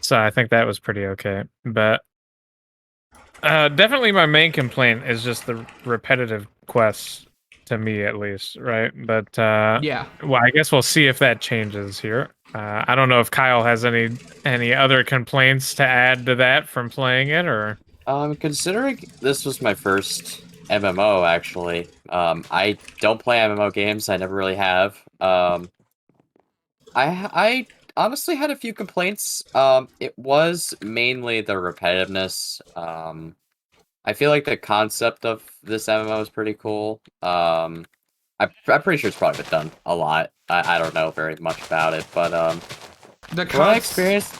Speaker 2: So I think that was pretty okay. But definitely my main complaint is just the repetitive quests to me at least, right? But
Speaker 1: Yeah.
Speaker 2: well, I guess we'll see if that changes here. I don't know if Kyle has any other complaints to add to that from playing it, or
Speaker 3: Considering this was my first MMO, actually, I don't play MMO games. I never really have. I honestly had a few complaints. It was mainly the repetitiveness. I feel like the concept of this MMO is pretty cool. I'm pretty sure it's probably been done a lot. I don't know very much about it, but
Speaker 1: The
Speaker 3: from what I
Speaker 1: cons-
Speaker 3: experienced,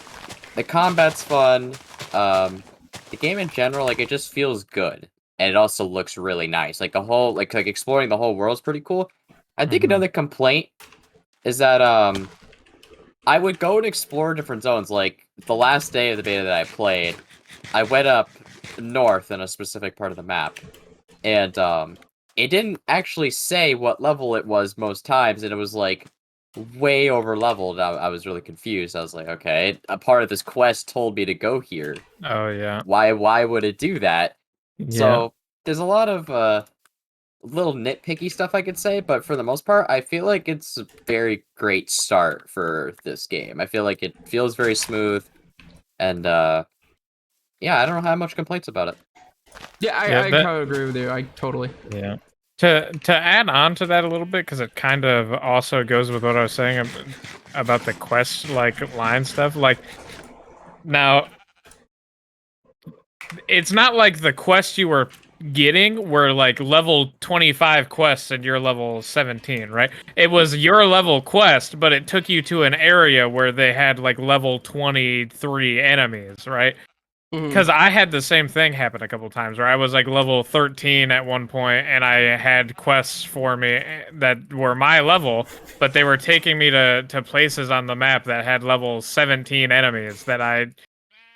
Speaker 3: the combat's fun. The game in general, like, it just feels good, and it also looks really nice. Like the whole, like exploring the whole world's pretty cool. I think
Speaker 2: Mhm.
Speaker 3: another complaint is that I would go and explore different zones. Like the last day of the beta that I played, I went up north in a specific part of the map, and it didn't actually say what level it was most times, and it was like way over leveled. I was really confused. I was like, okay, a part of this quest told me to go here.
Speaker 2: oh yeah,
Speaker 3: Why would it do that?
Speaker 2: yeah,
Speaker 3: So there's a lot of little nitpicky stuff I could say, but for the most part, I feel like it's a very great start for this game. I feel like it feels very smooth, and yeah, I don't have much complaints about it.
Speaker 1: Yeah,
Speaker 2: yeah.
Speaker 1: I
Speaker 2: That
Speaker 1: kind of agree with you. I totally.
Speaker 2: yeah. To add on to that a little bit, because it kind of also goes with what I was saying about the quest like line stuff. Like now, it's not like the quests you were getting were like level 25 quests and you're level 17, right? It was your level quest, but it took you to an area where they had like level 23 enemies, right?
Speaker 1: Mhm.
Speaker 2: Because I had the same thing happen a couple times where I was like level 13 at one point and I had quests for me that were my level, but they were taking me to places on the map that had level 17 enemies that I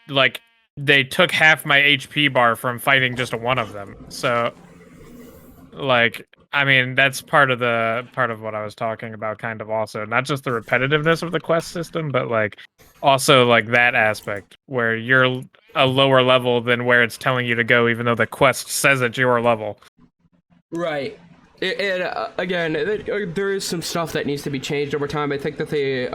Speaker 2: like they took half my HP bar from fighting just one of them. So like I mean that's part of what I was talking about kind of also. Not just the repetitiveness of the quest system, but like also like that aspect where you're a lower level than where it's telling you to go even though the quest says it's your level.
Speaker 1: Right. Again, there is some stuff that needs to be changed over time. I think that the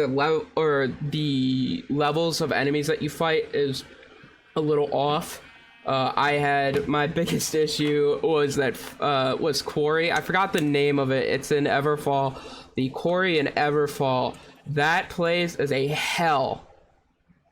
Speaker 1: level or the levels of enemies that you fight is a little off. I had my biggest issue was Quarry. I forgot the name of it. It's in Everfall. The Quarry in Everfall, that place is a hell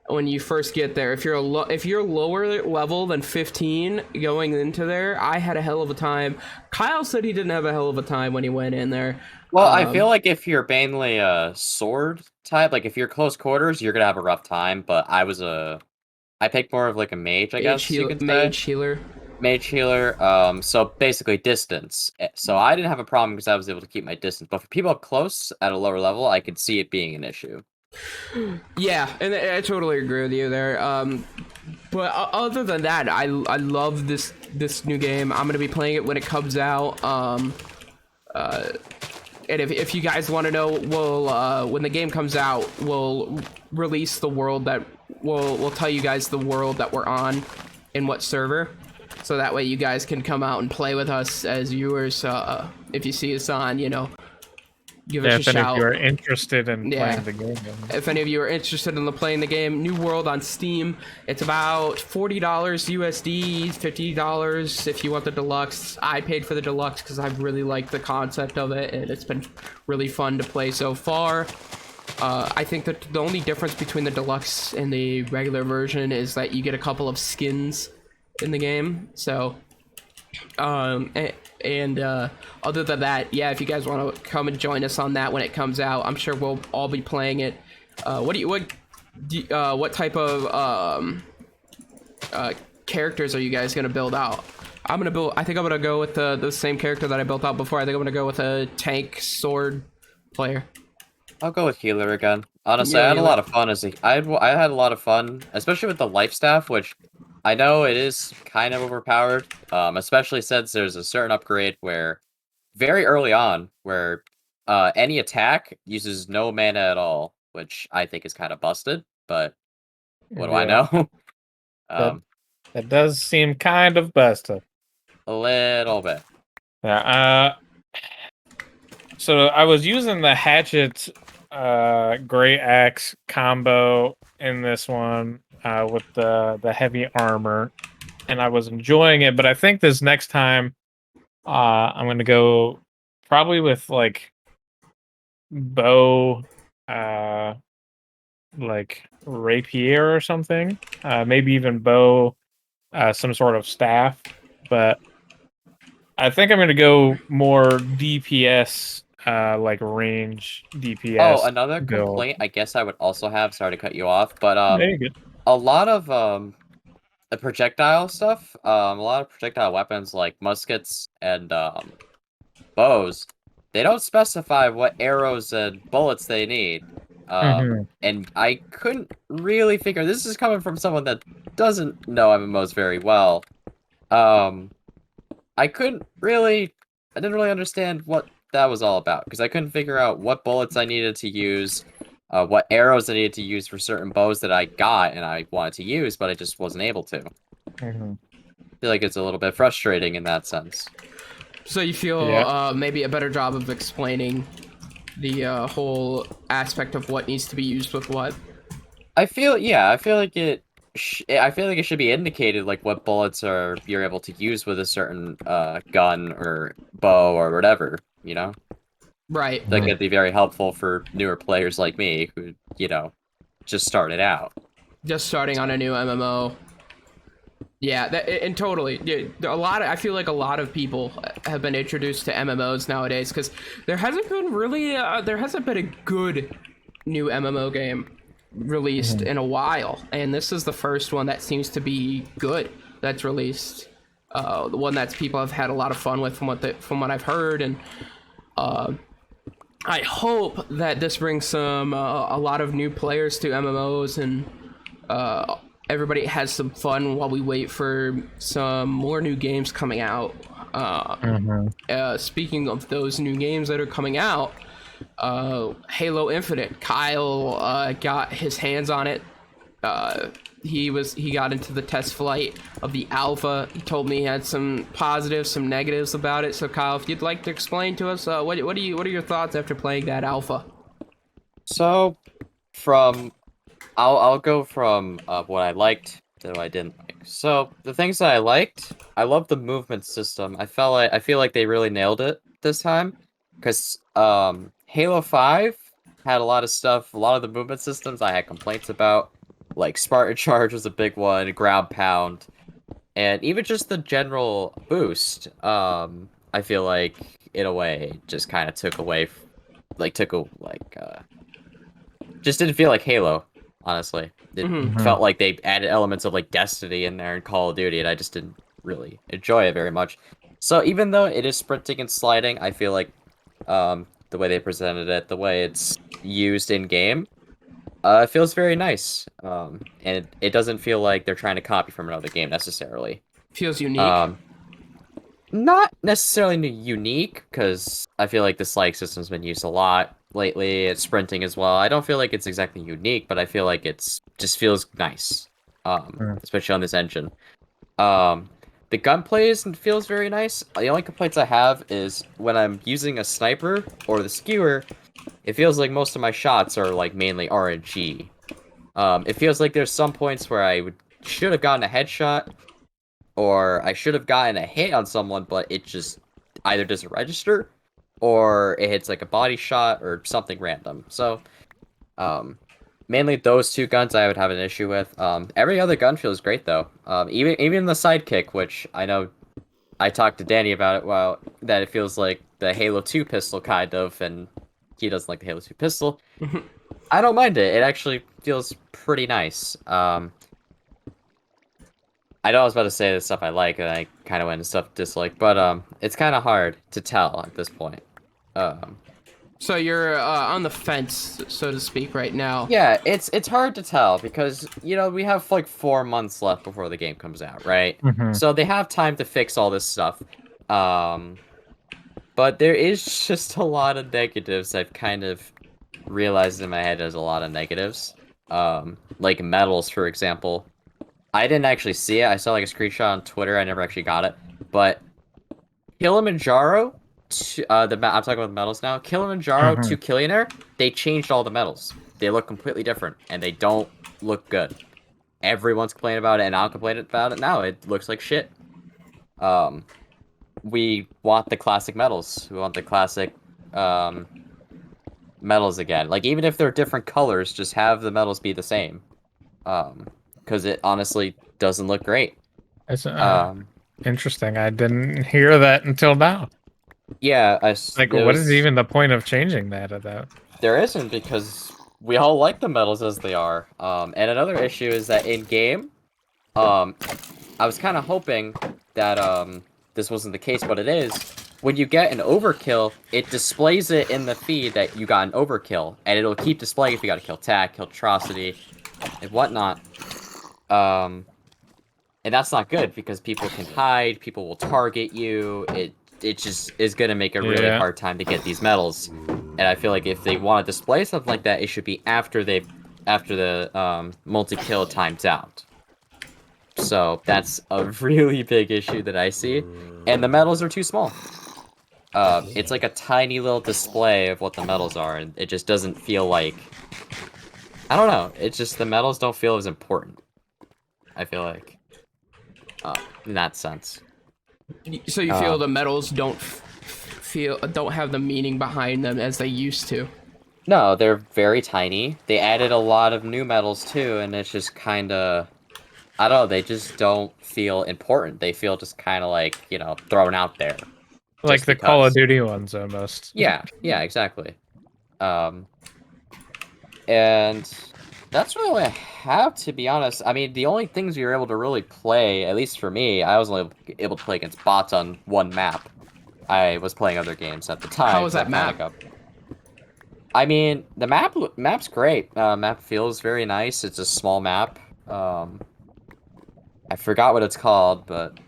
Speaker 1: when you first get there. If you're lower level than 15 going into there, I had a hell of a time. Kyle said he didn't have a hell of a time when he went in there.
Speaker 3: Well, I feel like if you're mainly a sword type, like if you're close quarters, you're gonna have a rough time. But I picked more of like a mage, I guess you could say.
Speaker 1: Mage healer.
Speaker 3: Mage healer. So basically distance. So I didn't have a problem because I was able to keep my distance. But for people up close at a lower level, I could see it being an issue.
Speaker 1: Yeah, and I totally agree with you there. But other than that, I love this new game. I'm gonna be playing it when it comes out. And if you guys want to know, when the game comes out, we'll release the world that we'll tell you guys the world that we're on and what server, so that way you guys can come out and play with us as viewers. If you see us on, give us a
Speaker 2: If any of
Speaker 1: shout.
Speaker 2: you are interested in
Speaker 1: Yeah.
Speaker 2: playing the game.
Speaker 1: If any of you are interested in playing the game, New World on Steam, it's about $40 USD, $50 if you want the deluxe. I paid for the deluxe because I really like the concept of it, and it's been really fun to play so far. I think that the only difference between the deluxe and the regular version is that you get a couple of skins in the game. So, other than that, yeah, if you guys want to come and join us on that when it comes out, I'm sure we'll all be playing it. What type of characters are you guys gonna build out? I think I'm gonna go with the same character that I built out before. I think I'm gonna go with a tank sword player.
Speaker 3: I'll go with healer again. Honestly,
Speaker 1: Yeah,
Speaker 3: I had a
Speaker 1: healer.
Speaker 3: lot of fun I had a lot of fun, especially with the life staff, which I know it is kind of overpowered. Especially since there's a certain upgrade where very early on where any attack uses no mana at all, which I think is kind of busted, but what do I
Speaker 2: Yeah.
Speaker 3: know?
Speaker 2: That does seem kind of busted.
Speaker 3: A little bit.
Speaker 2: Yeah. So I was using the hatchet, great axe combo in this one with the heavy armor, and I was enjoying it. But I think this next time, I'm gonna go probably with like bow, like rapier or something. Maybe even bow, some sort of staff. But I think I'm gonna go more DPS, like range DPS
Speaker 3: Oh, another
Speaker 2: build.
Speaker 3: complaint I guess I would also have, sorry to cut you off, but
Speaker 2: There you go.
Speaker 3: a lot of the projectile stuff, a lot of projectile weapons like muskets and bows, they don't specify what arrows and bullets they need.
Speaker 2: Mhm.
Speaker 3: And I couldn't really figure, this is coming from someone that doesn't know MMOs very well. I couldn't really, I didn't really understand what that was all about, because I couldn't figure out what bullets I needed to use, what arrows I needed to use for certain bows that I got and I wanted to use, but I just wasn't able to.
Speaker 2: Mhm.
Speaker 3: I feel like it's a little bit frustrating in that sense.
Speaker 1: So you feel
Speaker 2: Yeah.
Speaker 1: maybe a better job of explaining the whole aspect of what needs to be used with what?
Speaker 3: Yeah, I feel like I feel like it should be indicated like what bullets are you're able to use with a certain gun or bow or whatever, you know?
Speaker 1: Right.
Speaker 3: I think it'd be very helpful for newer players like me who, just started out.
Speaker 1: Just starting on a new MMO. Yeah, and totally. Yeah, I feel like a lot of people have been introduced to MMOs nowadays because there hasn't been really there hasn't been a good new MMO game released
Speaker 2: Mhm.
Speaker 1: in a while, and this is the first one that seems to be good that's released. The one that people have had a lot of fun with from what I've heard, and I hope that this brings some a lot of new players to MMOs and everybody has some fun while we wait for some more new games coming out.
Speaker 2: Mhm.
Speaker 1: Speaking of those new games that are coming out, Halo Infinite. Kyle got his hands on it. He got into the test flight of the alpha. He told me he had some positives, some negatives about it. So Kyle, if you'd like to explain to us, what are your thoughts after playing that alpha?
Speaker 3: So, from I'll go from what I liked to what I didn't like. So the things that I liked, I love the movement system. I feel like they really nailed it this time, because Halo 5 had a lot of stuff, a lot of the movement systems I had complaints about, like Spartan Charge was a big one, ground pound, and even just the general boost. I feel like in a way just kind of took away, just didn't feel like Halo, honestly. It
Speaker 2: Mhm.
Speaker 3: felt like they added elements of like Destiny in there and Call of Duty, and I just didn't really enjoy it very much. So even though it is sprinting and sliding, I feel like the way they presented it, the way it's used in game, it feels very nice. And it doesn't feel like they're trying to copy from another game necessarily.
Speaker 1: Feels unique.
Speaker 3: Um, Not necessarily unique, because I feel like the slide system's been used a lot lately. It's sprinting as well. I don't feel like it's exactly unique, but I feel like it's just feels nice.
Speaker 2: Mhm.
Speaker 3: Especially on this engine. Um, the gunplay feels very nice. The only complaints I have is when I'm using a sniper or the skewer, it feels like most of my shots are like mainly RNG. It feels like there's some points where should have gotten a headshot, or I should have gotten a hit on someone, but it just either doesn't register, or it hits like a body shot or something random. So, mainly those two guns I would have an issue with. Every other gun feels great though. Even the sidekick, which I know I talked to Danny about it. Well, that it feels like the Halo 2 pistol kind of, and he doesn't like the Halo 2 pistol. I don't mind it. It actually feels pretty nice. I know I was about to say the stuff I like, and I kind of went into stuff I dislike, but it's kind of hard to tell at this point. Um,
Speaker 1: So you're on the fence, so to speak, right now.
Speaker 3: yeah, it's hard to tell because we have like 4 months left before the game comes out, right?
Speaker 2: Mhm.
Speaker 3: So they have time to fix all this stuff. But there is just a lot of negatives. I've kind of realized in my head there's a lot of negatives. Like medals, for example. I didn't actually see it. I saw like a screenshot on Twitter. I never actually got it. But Kilimanjaro, to, I'm talking about the medals now. Kilimanjaro to Killionaire, they changed all the medals. They look completely different, and they don't look good. Everyone's complaining about it, and I'll complain about it now. It looks like shit. We want the classic medals. We want the classic medals again. Like, even if they're different colors, just have the medals be the same. Because it honestly doesn't look great.
Speaker 2: It's interesting. I didn't hear that until now.
Speaker 3: Yeah,
Speaker 2: What is even the point of changing that at that?
Speaker 3: There isn't, because we all like the medals as they are. And another issue is that in game, I was kind of hoping that this wasn't the case, but it is. When you get an overkill, it displays it in the feed that you got an overkill, and it'll keep displaying if you got a kill tag, kill atrocity, and whatnot. And that's not good, because people can hide, people will target you. It just is gonna make a really hard time to get these medals. And I feel like if they want to display something like that, it should be after the multi-kill times out. So that's a really big issue that I see, and the medals are too small. It's like a tiny little display of what the medals are, and it just doesn't feel like... I don't know, it's just the medals don't feel as important, I feel like, in that sense.
Speaker 1: So you feel the medals don't have the meaning behind them as they used to?
Speaker 3: No, they're very tiny. They added a lot of new medals too, and it's just kind of... I don't know, they just don't feel important. They feel just kind of like, you know, thrown out there.
Speaker 2: Like the Call of Duty ones, almost.
Speaker 3: Yeah, exactly. And that's really what I have, to be honest. I mean, the only things we were able to really play, at least for me, I was only able to play against bots on one map. I was playing other games at the time.
Speaker 1: How was that map?
Speaker 3: I mean, the map's great. Map feels very nice. It's a small map. I forgot what it's called, but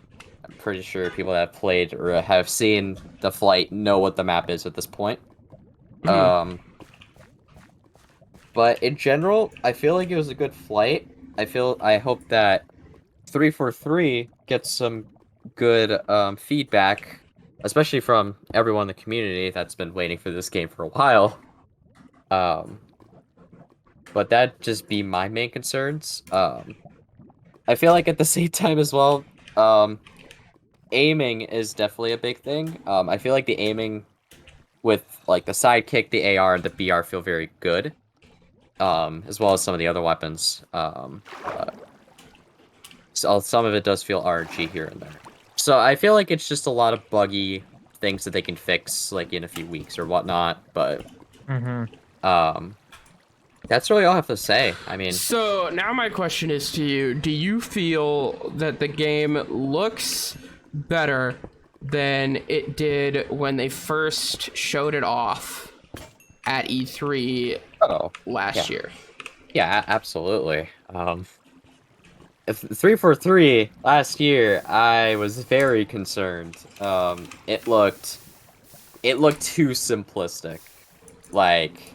Speaker 3: I'm pretty sure people that have played or have seen the flight know what the map is at this point. But in general, I feel like it was a good flight. I hope that 343 gets some good feedback, especially from everyone in the community that's been waiting for this game for a while. But that'd just be my main concerns. I feel like at the same time as well, aiming is definitely a big thing. I feel like the aiming with like the sidekick, the AR, and the BR feel very good, as well as some of the other weapons. So some of it does feel RNG here and there. So I feel like it's just a lot of buggy things that they can fix like in a few weeks or whatnot. But that's really all I have to say. I mean...
Speaker 1: So, now my question is to you. Do you feel that the game looks better than it did when they first showed it off at E3 last year?
Speaker 3: Yeah, absolutely. 343 last year, I was very concerned. It looked too simplistic. Like...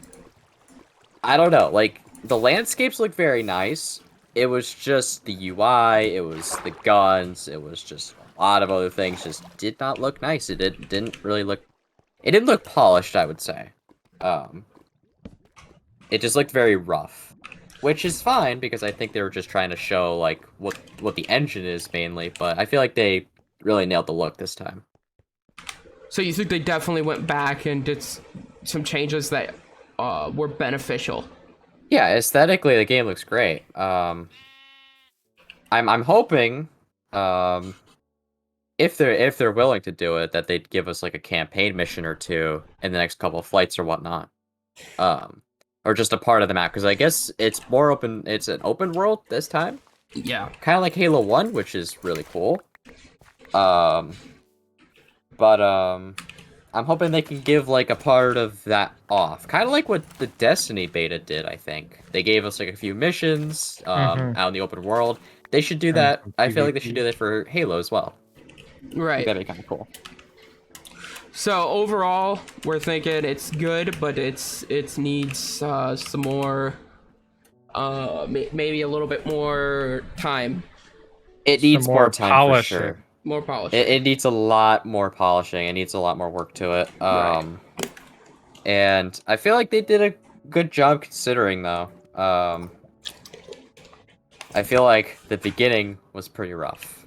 Speaker 3: I don't know, like, the landscapes look very nice. It was just the UI, it was the guns, it was just a lot of other things just did not look nice. It didn't really look... It didn't look polished, I would say. It just looked very rough. Which is fine, because I think they were just trying to show, like, what the engine is, mainly. But I feel like they really nailed the look this time.
Speaker 1: So you think they definitely went back and did some changes that... were beneficial?
Speaker 3: Yeah, aesthetically the game looks great. I'm hoping, if they're willing to do it, that they'd give us like a campaign mission or two in the next couple of flights or whatnot, or just a part of the map, because I guess it's more open. It's an open world this time.
Speaker 1: Yeah,
Speaker 3: kind of like Halo 1, which is really cool. I'm hoping they can give, like, a part of that off. Kind of like what the Destiny beta did, I think. They gave us, like, a few missions out in the open world. They should do that. I feel like they should do that for Halo as well.
Speaker 1: Right.
Speaker 3: That'd be kind of cool.
Speaker 1: So, overall, we're thinking it's good, but it needs some more... maybe a little bit more time.
Speaker 3: It needs more time, for sure.
Speaker 1: More polish.
Speaker 3: It needs a lot more polishing. It needs a lot more work to it.
Speaker 1: Right.
Speaker 3: And I feel like they did a good job considering, though. I feel like the beginning was pretty rough.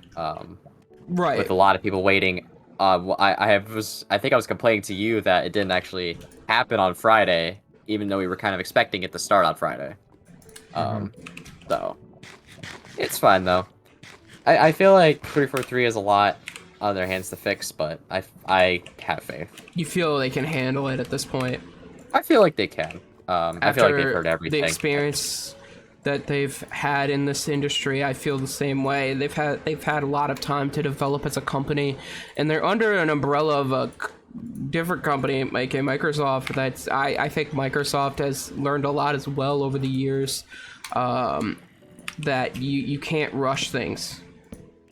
Speaker 1: Right.
Speaker 3: With a lot of people waiting. I think I was complaining to you that it didn't actually happen on Friday, even though we were kind of expecting it to start on Friday. So it's fine though. I feel like 343 has a lot on their hands to fix, but I have faith.
Speaker 1: You feel they can handle it at this point?
Speaker 3: I feel like they can. I feel like they've heard
Speaker 1: After
Speaker 3: everything.
Speaker 1: the experience that they've had in this industry, I feel the same way. They've had a lot of time to develop as a company, and they're under an umbrella of a different company, like Microsoft. I think Microsoft has learned a lot as well over the years, that you can't rush things.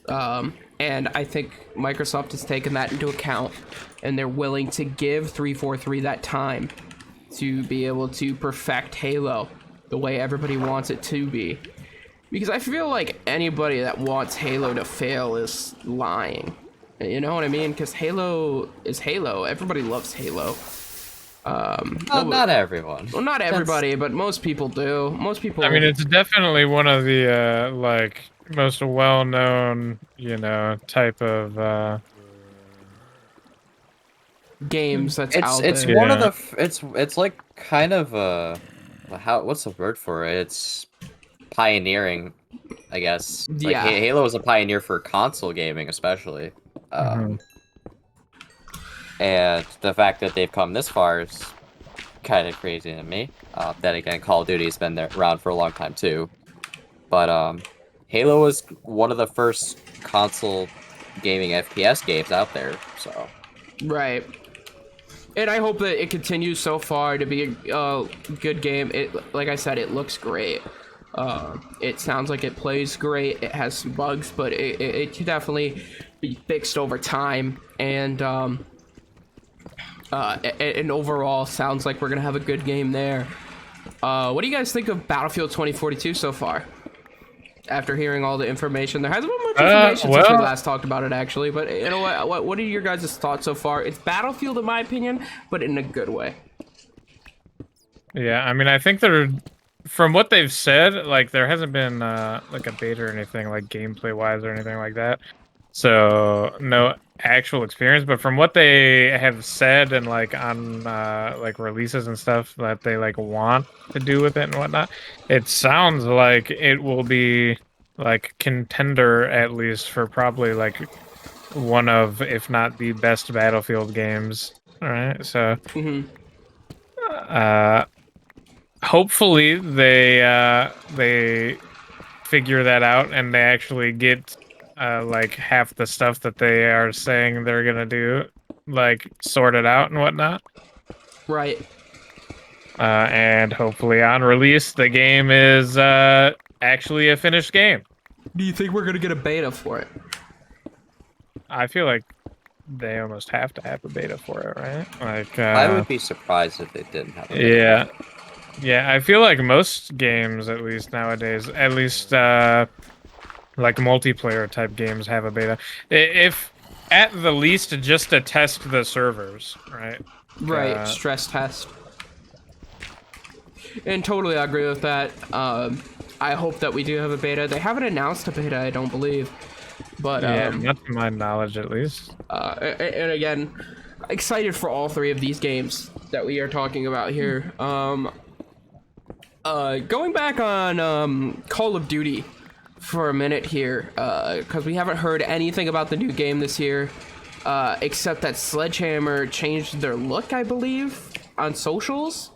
Speaker 1: And I think Microsoft has taken that into account, and they're willing to give 343 that time to be able to perfect Halo the way everybody wants it to be. Because I feel like anybody that wants Halo to fail is lying. You know what I mean? Because Halo is Halo. Everybody loves Halo.
Speaker 3: Not everyone.
Speaker 1: Well, not everybody, but most people do. Most people...
Speaker 2: I mean, it's definitely one of the, like, most well-known, you know, type of,
Speaker 1: games that's out
Speaker 3: It's
Speaker 1: there.
Speaker 3: one of the it's like kind of what's the word for it? It's pioneering, I guess. Like
Speaker 1: Yeah.
Speaker 3: Halo was a pioneer for console gaming, especially. And the fact that they've come this far is kind of crazy to me. Then again, Call of Duty's been around for a long time too. But Halo was one of the first console gaming FPS games out there, so.
Speaker 1: Right. And I hope that it continues so far to be a good game. Like I said, it looks great. It sounds like it plays great. It has some bugs, but it could definitely be fixed over time. And overall, sounds like we're gonna have a good game there. What do you guys think of Battlefield 2042 so far? After hearing all the information, there hasn't been much information since we last talked about it, actually. But you know what? What are your guys' thoughts so far? It's Battlefield, in my opinion, but in a good way.
Speaker 2: Yeah, I mean, I think from what they've said, like, there hasn't been, like, a beta or anything, like, gameplay-wise or anything like that. So, no actual experience, but from what they have said and, like, on, like, releases and stuff that they, like, want to do with it and whatnot, it sounds like it will be, like, contender, at least, for probably, like, one of, if not the best Battlefield games. Alright, so... hopefully they figure that out and they actually get like half the stuff that they are saying they're gonna do, like, sorted out and whatnot.
Speaker 1: Right.
Speaker 2: And hopefully on release the game is actually a finished game.
Speaker 1: Do you think we're gonna get a beta for it?
Speaker 2: I feel like they almost have to have a beta for it, right? Like,
Speaker 3: I would be surprised if they didn't have a beta.
Speaker 2: Yeah. Yeah, I feel like most games, at least nowadays, at least like multiplayer type games have a beta. If at the least just to test the servers, right?
Speaker 1: Right, stress test. And totally agree with that. I hope that we do have a beta. They haven't announced a beta, I don't believe. But
Speaker 2: yeah, not to my knowledge, at least.
Speaker 1: And again, excited for all three of these games that we are talking about here. Going back on Call of Duty for a minute here, because we haven't heard anything about the new game this year, except that Sledgehammer changed their look, I believe, on socials.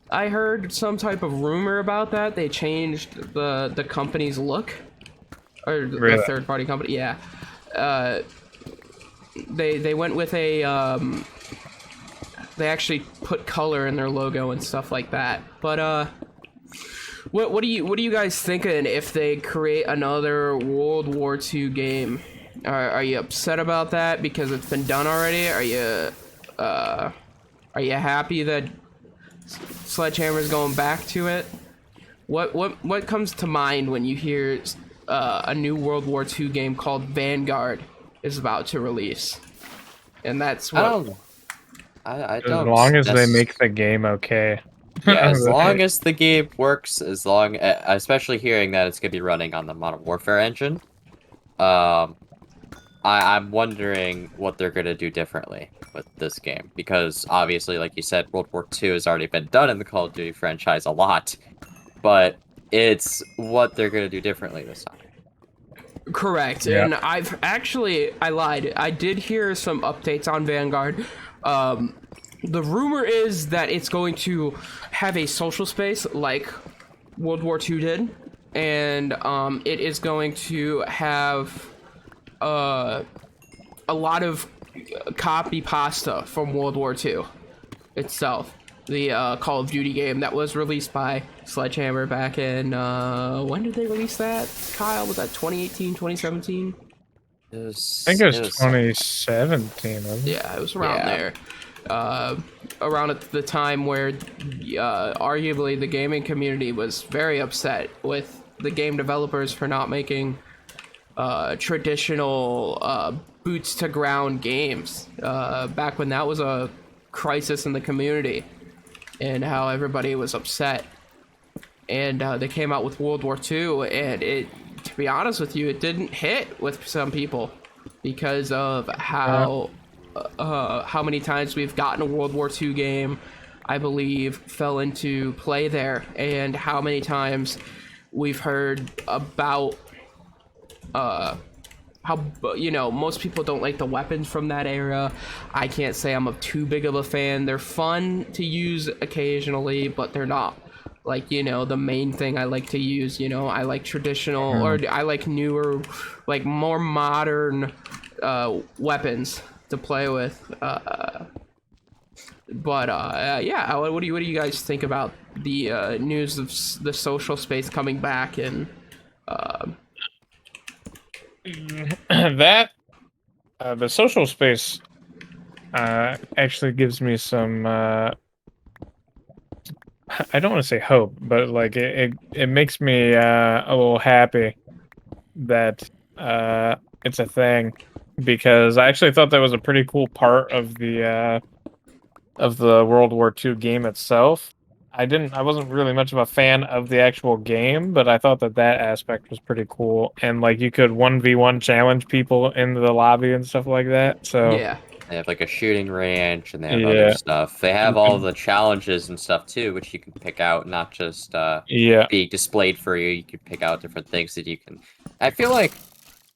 Speaker 1: I heard some type of rumor about that. They changed the company's look, or
Speaker 2: Really?
Speaker 1: the third-party company. Yeah, they went with a they actually put color in their logo and stuff like that. But what do you guys thinking if they create another World War II game? Are you upset about that because it's been done already? Are you happy that Sledgehammer's going back to it? What comes to mind when you hear a new World War II game called Vanguard is about to release, and that's
Speaker 3: I
Speaker 1: what.
Speaker 3: don't. I
Speaker 2: As
Speaker 3: don't.
Speaker 2: long as they
Speaker 3: nec-
Speaker 2: make the game okay.
Speaker 3: Yeah, as long as the game works, especially hearing that it's gonna be running on the Modern Warfare engine, um, I'm wondering what they're gonna do differently with this game because obviously, like you said, World War II has already been done in the Call of Duty franchise a lot, but it's what they're gonna do differently this time.
Speaker 1: Correct.
Speaker 2: Yeah.
Speaker 1: And I lied. I did hear some updates on Vanguard. The rumor is that it's going to have a social space like World War II did, and it is going to have a lot of copy pasta from World War II itself. The Call of Duty game that was released by Sledgehammer back in, when did they release that, Kyle? Was that 2018, 2017?
Speaker 2: I think it was 2017, wasn't it?
Speaker 1: Yeah, it was around there. Around at the time where arguably the gaming community was very upset with the game developers for not making traditional boots to ground games. Back when that was a crisis in the community, and how everybody was upset. And they came out with World War II, and to be honest with you, it didn't hit with some people because of how many times we've gotten a World War II game, I believe, fell into play there, and how many times we've heard about how, most people don't like the weapons from that era. I can't say I'm too big of a fan. They're fun to use occasionally, but they're not like, the main thing I like to use. I like traditional, or I like newer, like more modern weapons to play with. But yeah, what do you guys think about the news of the social space coming back? And
Speaker 2: that the social space actually gives me some I don't want to say hope, but like it makes me a little happy that it's a thing, because I actually thought that was a pretty cool part of the World War II game itself. I wasn't really much of a fan of the actual game, but I thought that aspect was pretty cool. And like you could 1v1 challenge people into the lobby and stuff like that. So
Speaker 1: yeah,
Speaker 3: They have like a shooting range and they have other
Speaker 2: yeah,
Speaker 3: stuff. They have all the challenges and stuff too, which you can pick out, not just
Speaker 2: yeah,
Speaker 3: be displayed for you. You can pick out different things that you can. I feel like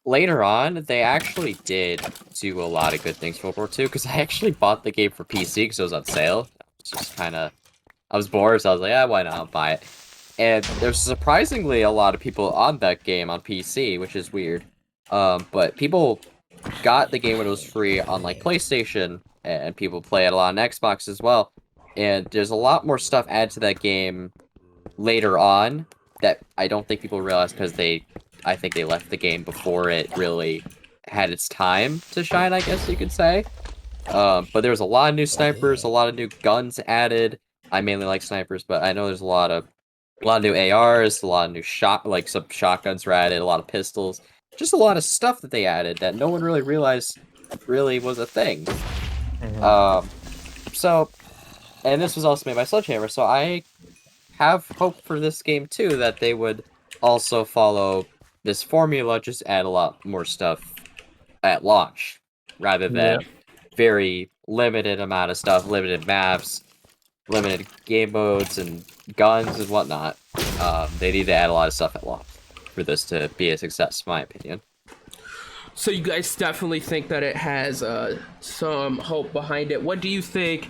Speaker 3: later on, they actually did do a lot of good things for World War II, because I actually bought the game for PC because it was on sale. It's just kind of, I was bored, so I was like, yeah, why not? I'll buy it. And there's surprisingly a lot of people on that game on PC, which is weird. But people got the game when it was free on like PlayStation, and people play it a lot on Xbox as well. And there's a lot more stuff added to that game later on that I don't think people realize, because I think they left the game before it really had its time to shine, I guess you could say. But there was a lot of new snipers, a lot of new guns added. I mainly like snipers, but I know there's a lot of new ARs, a lot of new some shotguns were added, a lot of pistols, just a lot of stuff that they added that no one really realized really was a thing. So, and this was also made by Sledgehammer, so I have hope for this game too, that they would also follow this formula, just add a lot more stuff at launch, rather than very limited amount of stuff, limited maps, limited game modes, and guns and whatnot. They need to add a lot of stuff at launch for this to be a success, in my opinion.
Speaker 1: so you guys definitely think that it has some hope behind it. What do you think?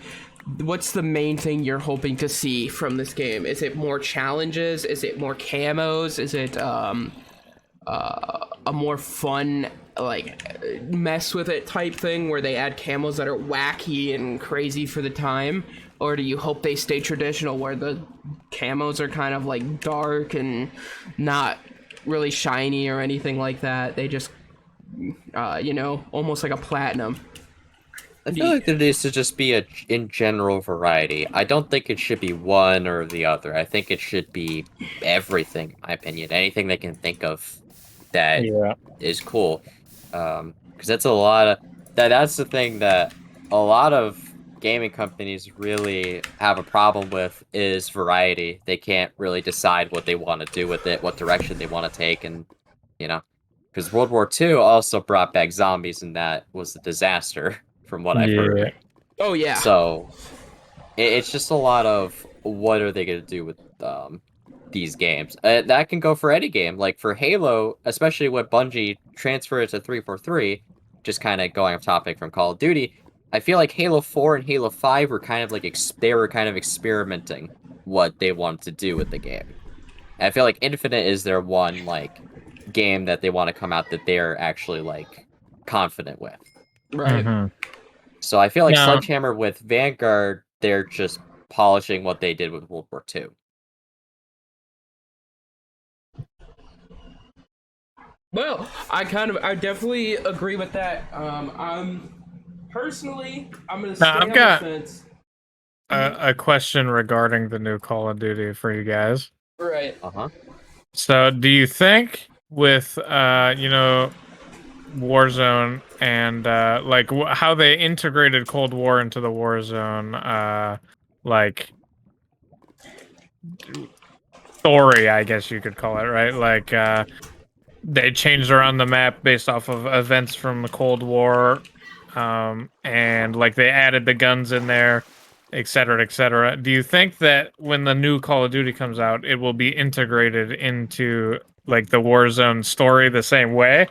Speaker 1: What's the main thing you're hoping to see from this game? Is it more challenges? Is it more camos? Is it a more fun, like, mess with it type thing where they add camos that are wacky and crazy for the time? Or do you hope they stay traditional where the camos are kind of like dark and not really shiny or anything like that? They just, almost like a platinum.
Speaker 3: I feel like there needs to just be in general variety. I don't think it should be one or the other. I think it should be everything, in my opinion. Anything they can think of that is cool. Because because that's a lot of that's the thing that a lot of gaming companies really have a problem with is variety. They can't really decide what they want to do with it, what direction they want to take, and you know, because World War II also brought back zombies, and that was a disaster, from what I've
Speaker 2: Yeah.
Speaker 3: heard.
Speaker 1: Oh yeah.
Speaker 3: So it's just a lot of what are they going to do with these games. That can go for any game. Like for Halo, especially when Bungie transferred it to 343, just kind of going off topic from Call of Duty, I feel like Halo 4 and Halo 5 were kind of like they were kind of experimenting what they wanted to do with the game. And I feel like Infinite is their one like game that they want to come out that they're actually like confident with.
Speaker 1: Right.
Speaker 2: Mm-hmm.
Speaker 3: So I feel like
Speaker 2: Now-
Speaker 3: Sledgehammer with Vanguard, they're just polishing what they did with World War II.
Speaker 1: Well, I definitely agree with that. Personally, I'm gonna
Speaker 2: Now,
Speaker 1: stay
Speaker 2: I've
Speaker 1: on
Speaker 2: got-
Speaker 1: the fence.
Speaker 2: A question regarding the new Call of Duty for you guys.
Speaker 1: Right.
Speaker 2: So, do you think with Warzone and like how they integrated Cold War into the Warzone like story, I guess you could call it, right? Like they changed around the map based off of events from the Cold War, and like they added the guns in there, et cetera, et cetera. Do you think that when the new Call of Duty comes out, it will be integrated into like the Warzone story the same way?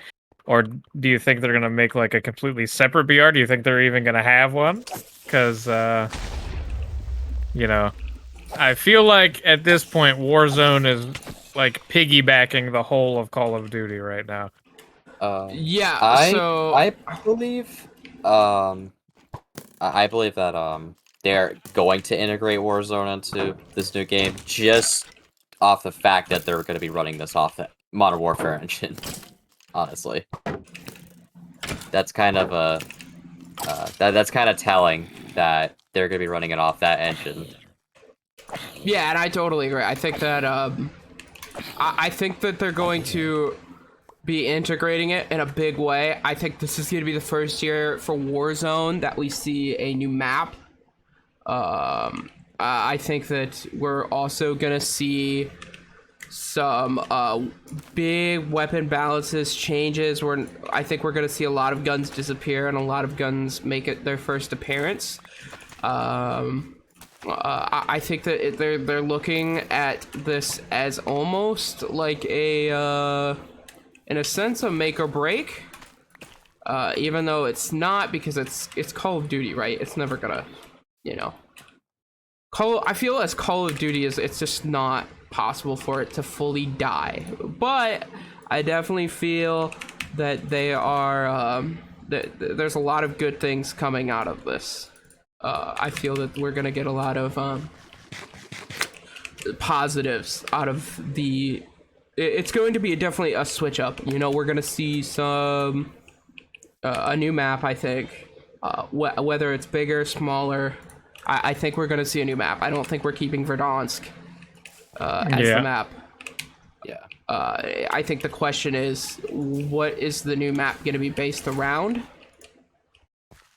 Speaker 2: Or do you think they're going to make like a completely separate BR? Do you think they're even going to have one? Because, I feel like at this point, Warzone is like piggybacking the whole of Call of Duty right now.
Speaker 1: Yeah.
Speaker 3: I believe I believe that they're going to integrate Warzone into this new game just off the fact that they're going to be running this off the Modern Warfare engine. Honestly, that's kind of a that's kind of telling that they're going to be running it off that engine.
Speaker 1: Yeah, and I totally agree. I think that I think that they're going to be integrating it in a big way. I think this is going to be the first year for Warzone that we see a new map. I think that we're also going to see some big weapon balances changes. I think we're going to see a lot of guns disappear and a lot of guns make it their first appearance. I think that they're looking at this as almost like a in a sense a make or break, even though it's not, because it's Call of Duty, right? It's never gonna, I feel as Call of Duty it's just not possible for it to fully die. But I definitely feel that they are there's a lot of good things coming out of this. I feel that we're gonna get a lot of positives out of the. It's going to be definitely a switch up. We're gonna see some a new map. I think whether it's bigger, smaller, I think we're gonna see a new map. I don't think we're keeping Verdansk as the map.
Speaker 3: Yeah.
Speaker 1: I think the question is, what is the new map gonna be based around?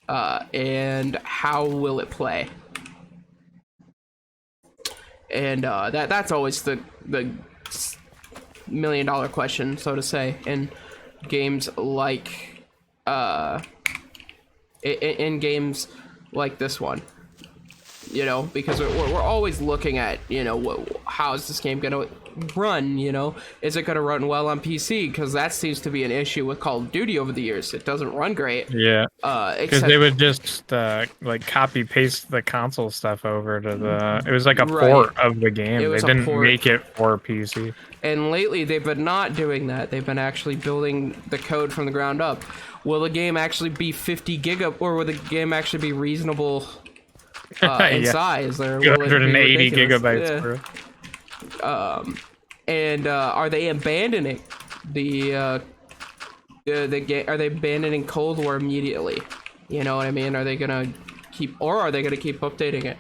Speaker 1: And how will it play? And that's always the $1 million question, so to say, in games like in games like this one. Because we're always looking at how is this game gonna run? Is it gonna run well on PC? Because that seems to be an issue with Call of Duty over the years. It doesn't run great.
Speaker 2: Yeah, because they would just like copy paste the console stuff over to the. It was like a port of the game. They didn't make it for PC.
Speaker 1: And lately, they've been not doing that. They've been actually building the code from the ground up. Will the game actually be 50 gigabytes, or will the game actually be reasonable in size? Or
Speaker 2: 280 gigabytes.
Speaker 1: Yeah. And are they abandoning the game? Are they abandoning Cold War immediately? You know what I mean? Are they gonna keep updating it?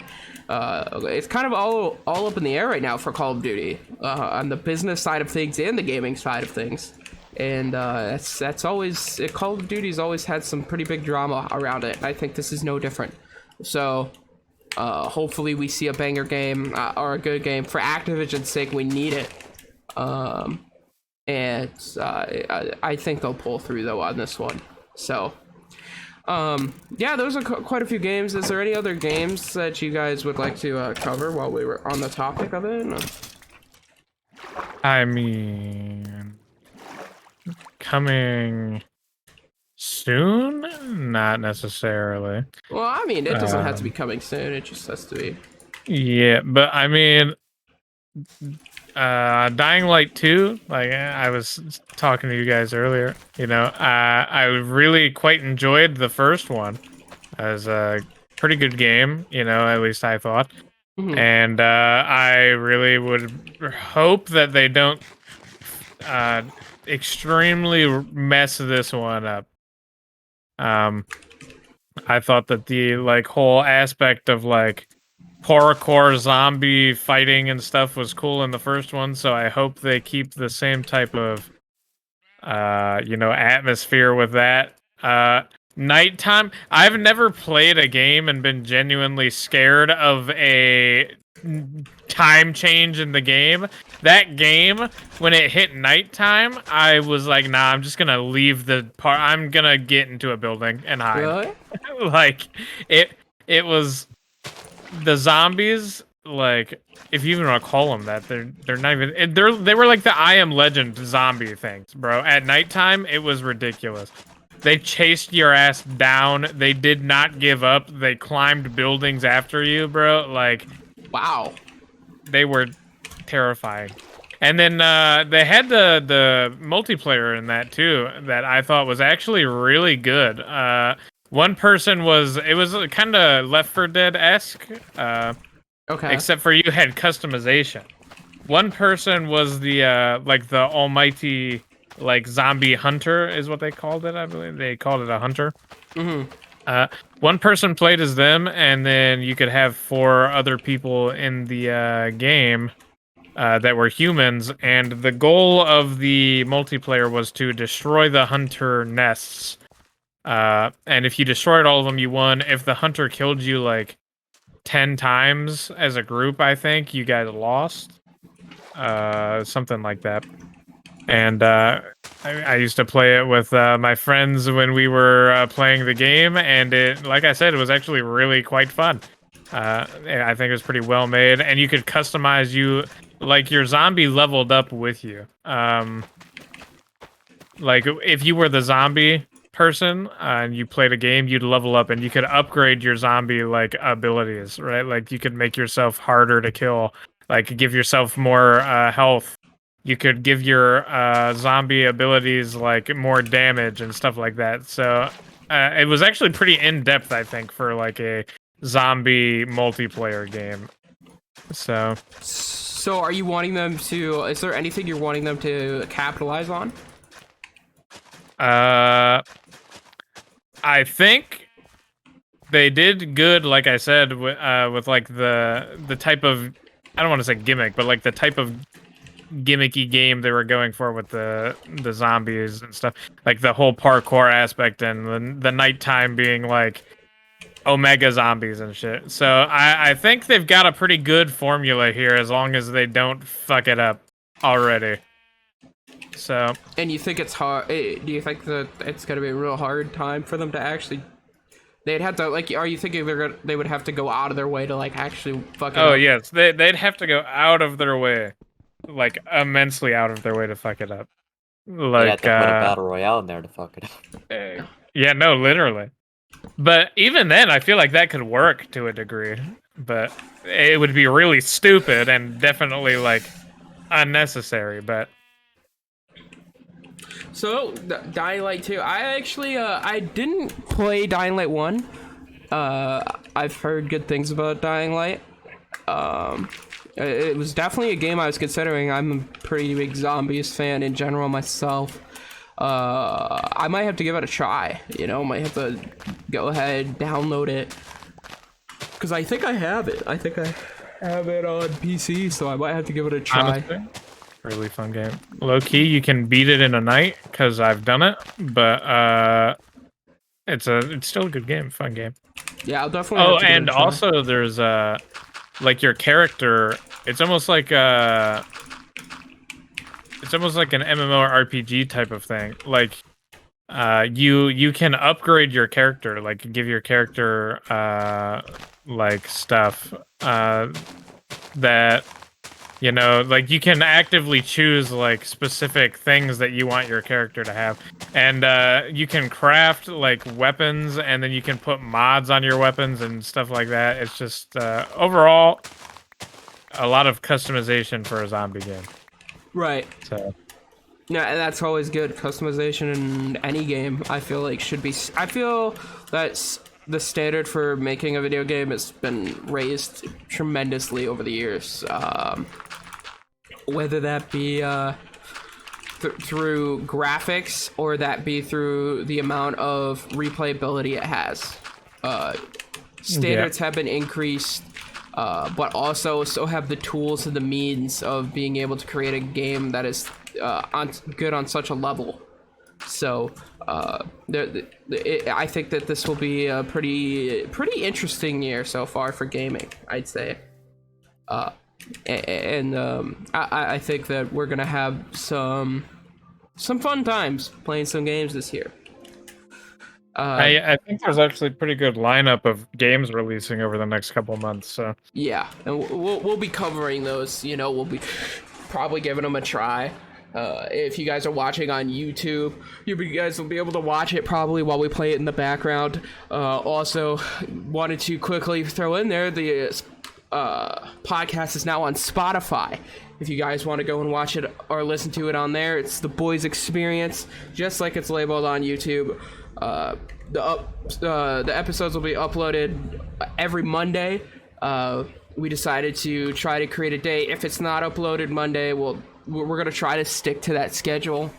Speaker 1: It's kind of all up in the air right now for Call of Duty, on the business side of things and the gaming side of things. and that's always Call of Duty's always had some pretty big drama around it. I think this is no different. So hopefully we see a banger game or a good game. For Activision's sake, we need it. And I think they'll pull through though on this one. So yeah, those are quite a few games. Is there any other games that you guys would like to cover while we were on the topic of it?
Speaker 2: I mean, coming soon? Not necessarily.
Speaker 1: Well, I mean, it doesn't have to be coming soon. It just has to be.
Speaker 2: Yeah, but I mean, Dying Light 2, like I was talking to you guys earlier, you know, I really quite enjoyed the first one as a pretty good game, you know, at least I thought.
Speaker 1: Mhm.
Speaker 2: And I really would hope that they don't extremely mess this one up. I thought that the like whole aspect of like parkour zombie fighting and stuff was cool in the first one, so I hope they keep the same type of you know, atmosphere with that. Nighttime, I've never played a game and been genuinely scared of a time change in the game. That game, when it hit nighttime, I was like, nah, I'm just gonna leave the part. I'm gonna get into a building and hide.
Speaker 1: Really?
Speaker 2: Like it was the zombies, like, if you even want to call them that, they're not even, they were like the I Am Legend zombie things, bro. At nighttime, it was ridiculous. They chased your ass down. They did not give up. They climbed buildings after you, bro. Like,
Speaker 1: Wow.
Speaker 2: they were terrifying. And then they had the multiplayer in that too, that I thought was actually really good. One person was, it was kind of Left 4 Dead-esque,
Speaker 1: Okay.
Speaker 2: except for you had customization. One person was the like the almighty like zombie hunter is what they called it. I believe they called it a hunter.
Speaker 1: Mm-hmm.
Speaker 2: One person played as them, and then you could have 4 other people in the game that were humans. And the goal of the multiplayer was to destroy the hunter nests. And if you destroyed all of them, you won. If the hunter killed you like 10 times as a group, I think you guys lost. Something like that. And I used to play it with my friends when we were playing the game, and it, like I said, it was actually really quite fun. I think it was pretty well made, and you could customize like your zombie leveled up with you. Like if you were the zombie person and you played a game, you'd level up and you could upgrade your zombie like abilities, right? Like you could make yourself harder to kill, like give yourself more health. You could give your zombie abilities like more damage and stuff like that. So it was actually pretty in-depth, I think, for like a zombie multiplayer game. So
Speaker 1: are you wanting them to, is there anything you're wanting them to capitalize on?
Speaker 2: I think they did good, like I said, with like the type of, I don't want to say gimmick, but like the type of gimmicky game they were going for with the zombies and stuff, like the whole parkour aspect and the nighttime being like omega zombies and shit. So I think they've got a pretty good formula here, as long as they don't fuck it up already. So,
Speaker 1: And you think it's hard? Do you think that it's gonna be a real hard time for them to actually? They'd have to like. Are you thinking they would have to go out of their way to like actually fuck it up?
Speaker 2: oh yes, they'd have to go out of their way, like immensely out of their way to fuck it up. Like
Speaker 3: They had to put a battle royale in there to fuck it up.
Speaker 2: Yeah, no, literally. But even then, I feel like that could work to a degree. But it would be really stupid and definitely like unnecessary. But
Speaker 1: So, Dying Light 2. I actually, I didn't play Dying Light 1. I've heard good things about Dying Light. It was definitely a game I was considering. I'm a pretty big Zombies fan in general myself. I might have to give it a try, you know, might have to go ahead, download it. Because I think I have it. I think I have it on PC, so I might have to give it a try.
Speaker 2: honestly, Really fun game. Low key, you can beat it in a night because I've done it, but it's still a good game, fun game.
Speaker 1: Yeah, I'll definitely.
Speaker 2: Oh,
Speaker 1: Have to give it
Speaker 2: and
Speaker 1: a try.
Speaker 2: also there's like your character. It's almost like an MMORPG type of thing. Like you can upgrade your character, like give your character like stuff that like you can actively choose like specific things that you want your character to have, and you can craft like weapons, and then you can put mods on your weapons and stuff like that. It's just overall a lot of customization for a zombie game.
Speaker 1: Right.
Speaker 2: So
Speaker 1: Yeah, and that's always good. Customization in any game, I feel like, should be. I feel that's the standard for making a video game has been raised tremendously over the years. Whether that be through graphics or that be through the amount of replayability it has. Standards have been increased, but also so have the tools and the means of being able to create a game that is good on such a level. So I think that this will be a pretty interesting year so far for gaming, I'd say. I think that we're gonna have some fun times playing some games this year.
Speaker 2: I think there's actually a pretty good lineup of games releasing over the next couple months. So
Speaker 1: Yeah, and we'll be covering those. We'll be probably giving them a try. If you guys are watching on YouTube, you guys will be able to watch it probably while we play it in the background. Also, wanted to quickly throw in there the podcast is now on Spotify. If you guys want to go and watch it or listen to it on there, it's TheBoysExperience, just like it's labeled on YouTube. The episodes will be uploaded every Monday. We decided to try to create a day. If it's not uploaded Monday, we're gonna try to stick to that schedule.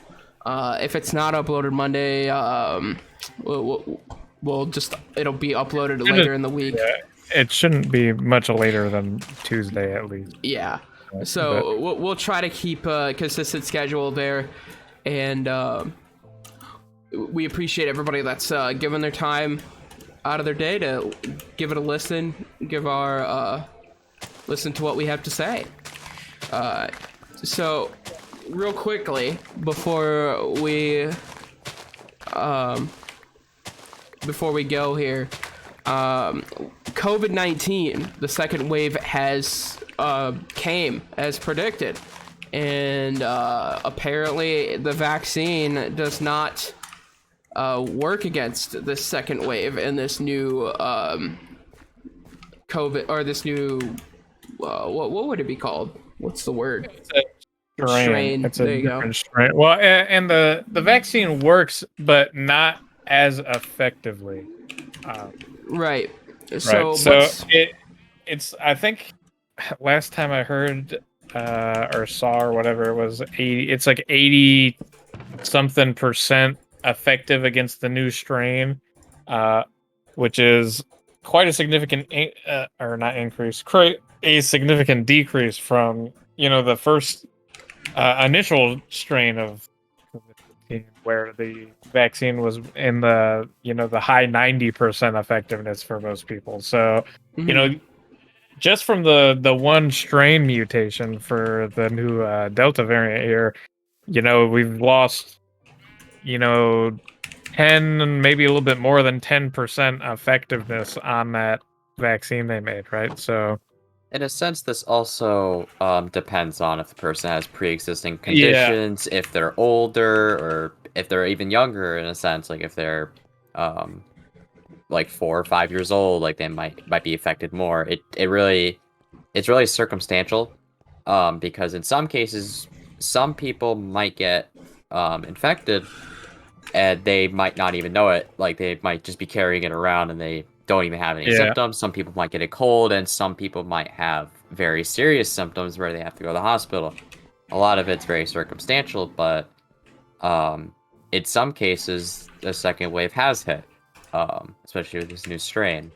Speaker 1: If it's not uploaded Monday, it'll be uploaded later in the week.
Speaker 2: Yeah, it shouldn't be much later than Tuesday at least.
Speaker 1: Yeah. So we'll try to keep a consistent schedule there, and we appreciate everybody that's given their time out of their day to give it a listen, listen to what we have to say. So, real quickly, before we go here, COVID-19, the second wave has came as predicted, and apparently the vaccine does not work against this second wave and this new COVID, or this new what would it be called? What's the word? Strain.
Speaker 2: It's
Speaker 1: there
Speaker 2: a
Speaker 1: you go.
Speaker 2: different strain. Well, and the vaccine works, but not as effectively.
Speaker 1: Right. So,
Speaker 2: right. So it's I think last time I heard or saw or whatever it was 80. It's like 80 something % effective against the new strain, which is quite a significant or not increase, quite a significant decrease from the first initial strain of COVID-19, where the vaccine was in the the high 90% effectiveness for most people. So just from the one strain mutation for the new Delta variant here, we've lost 10, maybe a little bit more than 10% effectiveness on that vaccine they made, right? So
Speaker 3: in a sense, this also depends on if the person has pre-existing conditions, if they're older, or if they're even younger. In a sense, like if they're like 4 or 5 years old, like they might be affected more. It's really circumstantial, because in some cases, some people might get infected, and they might not even know it. Like they might just be carrying it around, and they don't even have any symptoms. Some people might get a cold, and some people might have very serious symptoms where they have to go to the hospital. A lot of it's very circumstantial, but in some cases, the second wave has hit, especially with this new strain.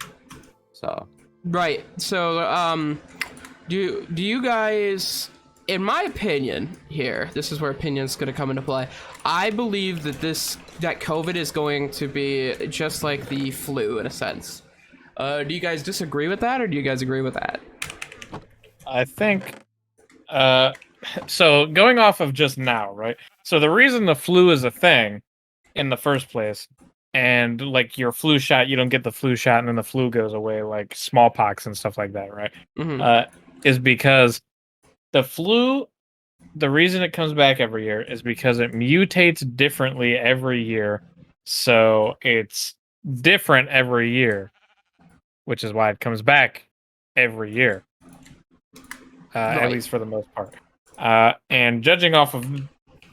Speaker 3: So
Speaker 1: right. So do you guys in my opinion here, this is where opinion's going to come into play. I believe that that COVID is going to be just like the flu in a sense. Do you guys disagree with that, or do you guys agree with that?
Speaker 2: I think, so going off of just now, right? So the reason the flu is a thing in the first place, and like your flu shot, you don't get the flu shot and then the flu goes away, like smallpox and stuff like that, right? Is because the flu, the reason it comes back every year is because it mutates differently every year. So it's different every year, which is why it comes back every year. At least for the most part. And judging off of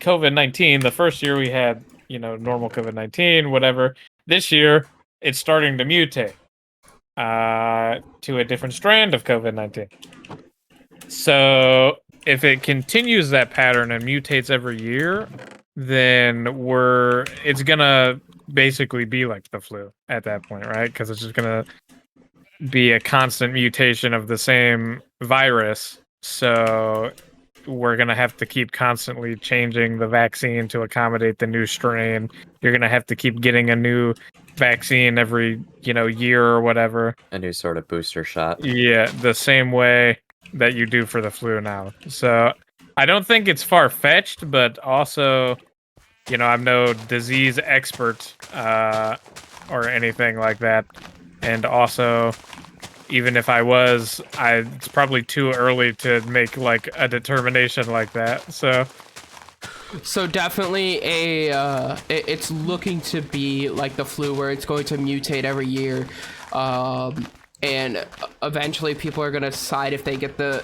Speaker 2: COVID-19, the first year we had, normal COVID-19, whatever. This year, it's starting to mutate to a different strand of COVID-19. So if it continues that pattern and mutates every year, then it's gonna basically be like the flu at that point, right? Because it's just gonna be a constant mutation of the same virus. So we're going to have to keep constantly changing the vaccine to accommodate the new strain. You're going to have to keep getting a new vaccine every, year or whatever.
Speaker 3: A new sort of booster shot.
Speaker 2: Yeah, the same way that you do for the flu now. So I don't think it's far-fetched, but also, I'm no disease expert or anything like that. And also, even if I was, it's probably too early to make like a determination like that. So
Speaker 1: definitely it's looking to be like the flu, where it's going to mutate every year, and eventually people are going to decide if they get the.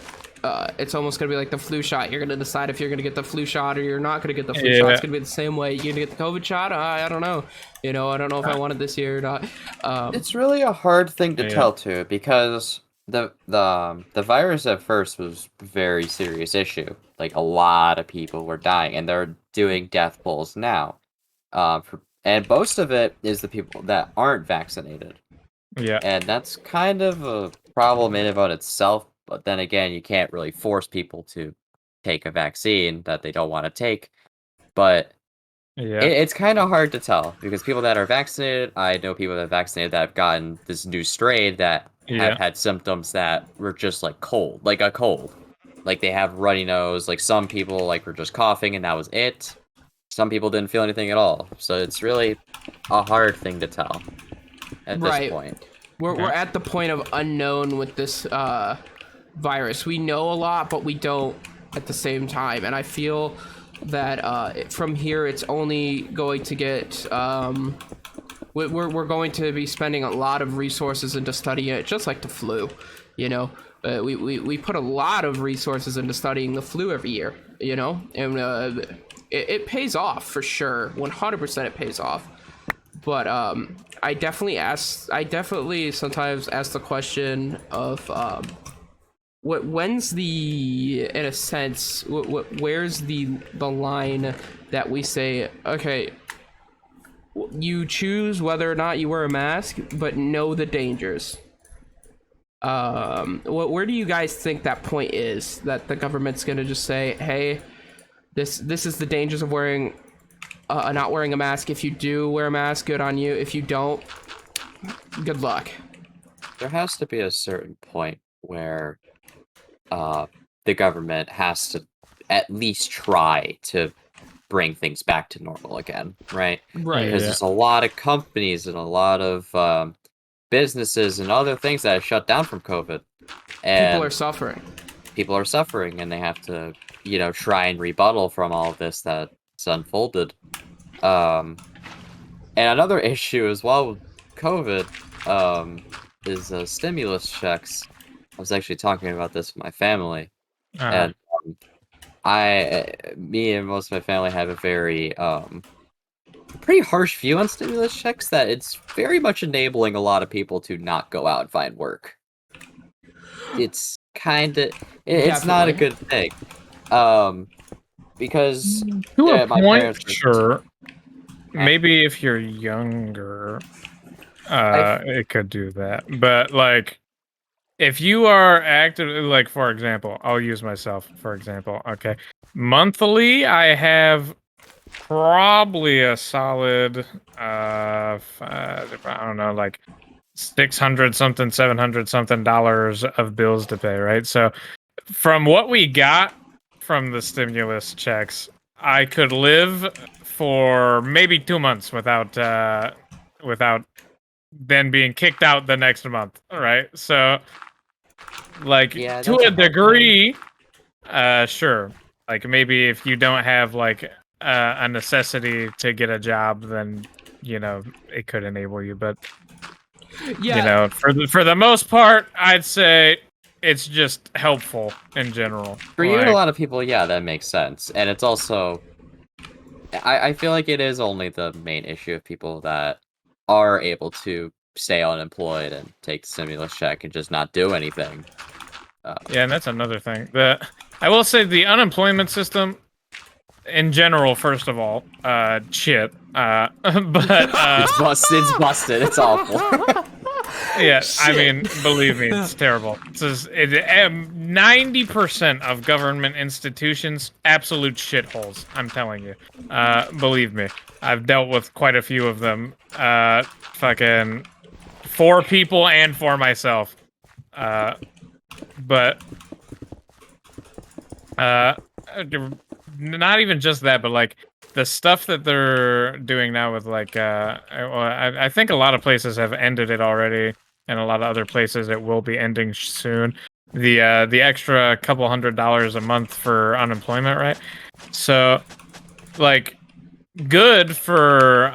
Speaker 1: It's almost going to be like the flu shot. You're going to decide if you're going to get the flu shot or you're not going to get the flu shot. It's going to be the same way. You're going to get the COVID shot? I don't know. I don't know if I want it this year or not.
Speaker 3: It's really a hard thing to tell, too, because the virus at first was a very serious issue. Like, a lot of people were dying, and they're doing death polls now. And most of it is the people that aren't vaccinated.
Speaker 2: Yeah.
Speaker 3: And that's kind of a problem in and of itself. But then again, you can't really force people to take a vaccine that they don't want to take. But it's kind of hard to tell, because people that are vaccinated, I know people that are vaccinated that have gotten this new strain that have had symptoms that were just like like a cold. Like they have runny nose. Like some people were just coughing and that was it. Some people didn't feel anything at all. So it's really a hard thing to tell at this point.
Speaker 1: We're at the point of unknown with this virus. We know a lot, but we don't at the same time, and I feel that from here it's only going to get we're going to be spending a lot of resources into studying it, just like the flu. We put a lot of resources into studying the flu every year, and it pays off for sure. 100% it pays off. But I definitely sometimes ask the question of when's in a sense, where's the line that we say, okay, you choose whether or not you wear a mask, but know the dangers. Where do you guys think that point is, that the government's gonna just say, hey, this is the dangers of not wearing a mask. If you do wear a mask, good on you. If you don't, good luck.
Speaker 3: There has to be a certain point where the government has to at least try to bring things back to normal again, right?
Speaker 1: Right.
Speaker 3: Because there's a lot of companies and a lot of businesses and other things that are shut down from COVID. And
Speaker 1: people are suffering,
Speaker 3: and they have to, try and rebuttal from all of this that's unfolded. And another issue as well with COVID is stimulus checks. I was actually talking about this with my family, and me and most of my family have a very pretty harsh view on stimulus checks, that it's very much enabling a lot of people to not go out and find work. It's it's not a good thing, because
Speaker 2: to a
Speaker 3: my
Speaker 2: point, sure. Maybe if you're younger, it could do that, but if you are active, like for example, I'll use myself for example. Okay, monthly, I have probably a solid, I don't know, like 600 something, 700 something dollars of bills to pay, right? So from what we got from the stimulus checks, I could live for maybe 2 months without then being kicked out the next month. All right. So like
Speaker 3: Yeah,
Speaker 2: to
Speaker 3: that's
Speaker 2: a
Speaker 3: a hard
Speaker 2: degree, sure. Like maybe if you don't have like a necessity to get a job, then it could enable you. But
Speaker 1: Yeah,
Speaker 2: for the most part, I'd say it's just helpful in general.
Speaker 3: For you and a
Speaker 2: Like,
Speaker 3: lot of people, yeah, that makes sense. And it's also, I feel like it is only the main issue of people that are able to stay unemployed and take the stimulus check and just not do anything.
Speaker 2: yeah, and that's another thing. I will say the unemployment system in general, first of all, shit. But
Speaker 3: It's busted. It's busted. It's awful.
Speaker 2: yeah, I
Speaker 1: Shit.
Speaker 2: mean, believe me, it's terrible. 90% of government institutions, absolute shitholes. I'm telling you. Believe me, I've dealt with quite a few of them. Fucking for people and for myself. But not even just that, but like the stuff that they're doing now with like I think a lot of places have ended it already, and a lot of other places it will be ending soon. The extra couple $100 a month for unemployment, right? So like good for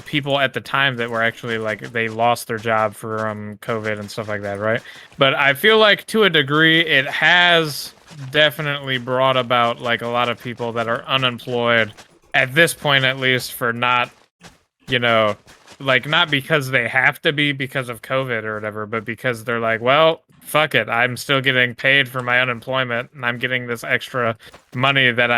Speaker 2: people at the time that were actually like they lost their job from COVID and stuff like that, right? But I feel like to a degree it has definitely brought about like a lot of people that are unemployed at this point, at least, for not like not because they have to be because of COVID or whatever, but because they're like, well, fuck it, I'm still getting paid for my unemployment and I'm getting this extra money that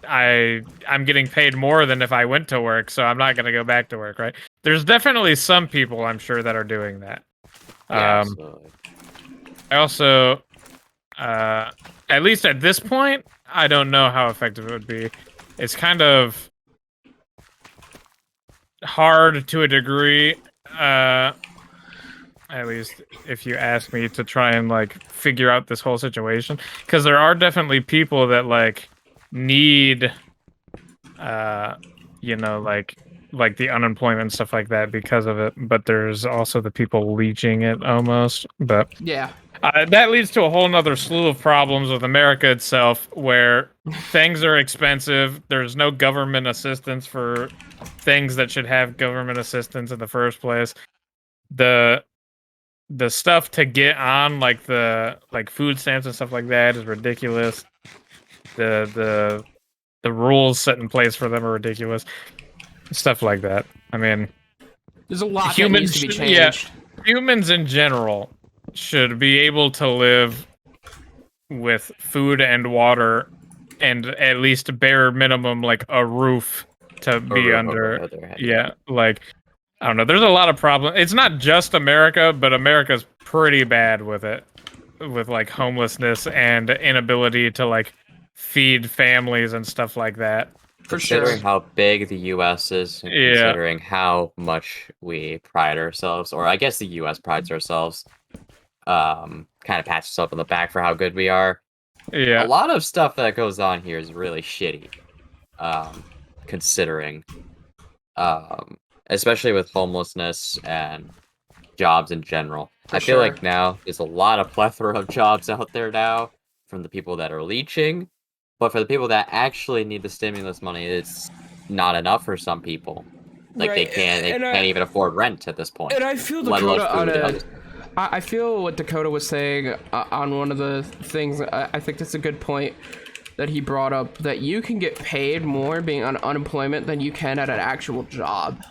Speaker 2: I'm getting paid more than if I went to work, so I'm not going to go back to work, right? There's definitely some people, I'm sure, that are doing that.
Speaker 3: Yeah, absolutely.
Speaker 2: I also, at least at this point, I don't know how effective it would be. It's kind of hard to a degree, at least if you ask me, to try and like figure out this whole situation, because there are definitely people that like need like the unemployment and stuff like that because of it, but there's also the people leeching it almost. But
Speaker 1: yeah.
Speaker 2: that leads to a whole nother slew of problems with America itself, where things are expensive. There's no government assistance for things that should have government assistance in the first place. The stuff to get on, like the food stamps and stuff like that, is ridiculous. The rules set in place for them are ridiculous. Stuff like that. I mean,
Speaker 1: There's a lot that needs to be changed.
Speaker 2: Yeah, humans in general should be able to live with food and water, and at least bare minimum like a roof to be under.
Speaker 3: Their head.
Speaker 2: Yeah, like I don't know. There's a lot of problems. It's not just America, but America's pretty bad with it, with like homelessness and inability to like feed families and stuff like that.
Speaker 1: For sure.
Speaker 3: Considering how big the U.S. is, and
Speaker 2: Yeah.
Speaker 3: considering how much we pride ourselves, or I guess the U.S. prides ourselves, kind of pats yourself on the back for how good we are.
Speaker 2: Yeah.
Speaker 3: A lot of stuff that goes on here is really shitty, considering, especially with homelessness and jobs in general. I feel like now there's a lot of plethora of jobs out there now from the people that are leeching, but for the people that actually need the stimulus money, it's not enough for some people. Like
Speaker 1: Right,
Speaker 3: they can't even afford rent at this point.
Speaker 1: And I feel
Speaker 3: let alone
Speaker 1: Dakota on
Speaker 3: food and
Speaker 1: a.
Speaker 3: other-
Speaker 1: I feel what Dakota was saying on one of the things. I think that's a good point that he brought up, that you can get paid more being on unemployment than you can at an actual job,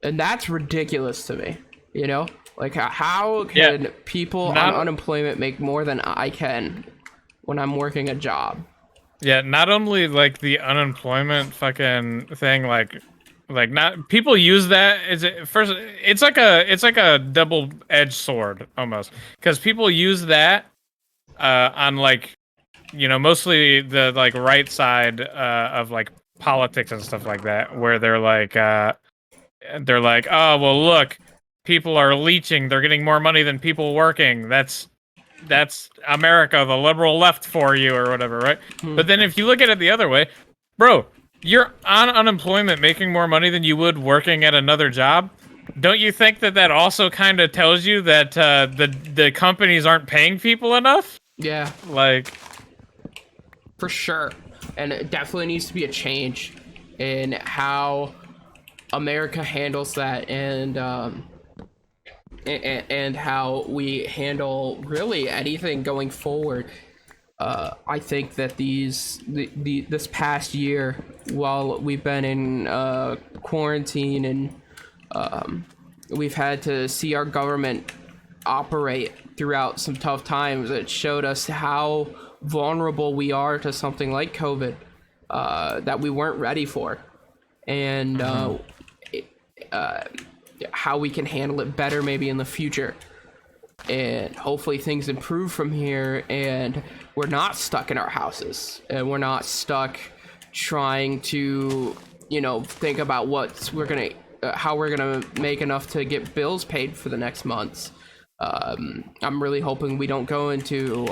Speaker 1: and that's ridiculous to me. You know, like how can people on unemployment make more than I can when I'm working a job?
Speaker 2: Yeah, not only like the unemployment fucking thing, like Like, not people use that as first. It's like a double-edged sword almost, because people use that on like, mostly the like right side of like politics and stuff like that, where they're like, oh well, look, people are leeching. They're getting more money than people working. That's America, the liberal left for you, or whatever, right? But then if you look at it the other way, bro, you're on unemployment making more money than you would working at another job. Don't you think that also kind of tells you that the companies aren't paying people enough?
Speaker 1: Yeah,
Speaker 2: Like,
Speaker 1: for sure. And it definitely needs to be a change in how America handles that, and how we handle really anything going forward. I think that this past year, while we've been in quarantine, and we've had to see our government operate throughout some tough times, it showed us how vulnerable we are to something like COVID that we weren't ready for, and how we can handle it better maybe in the future. And hopefully things improve from here, and we're not stuck in our houses, and we're not stuck trying to, think about how we're gonna make enough to get bills paid for the next months. I'm really hoping we don't go into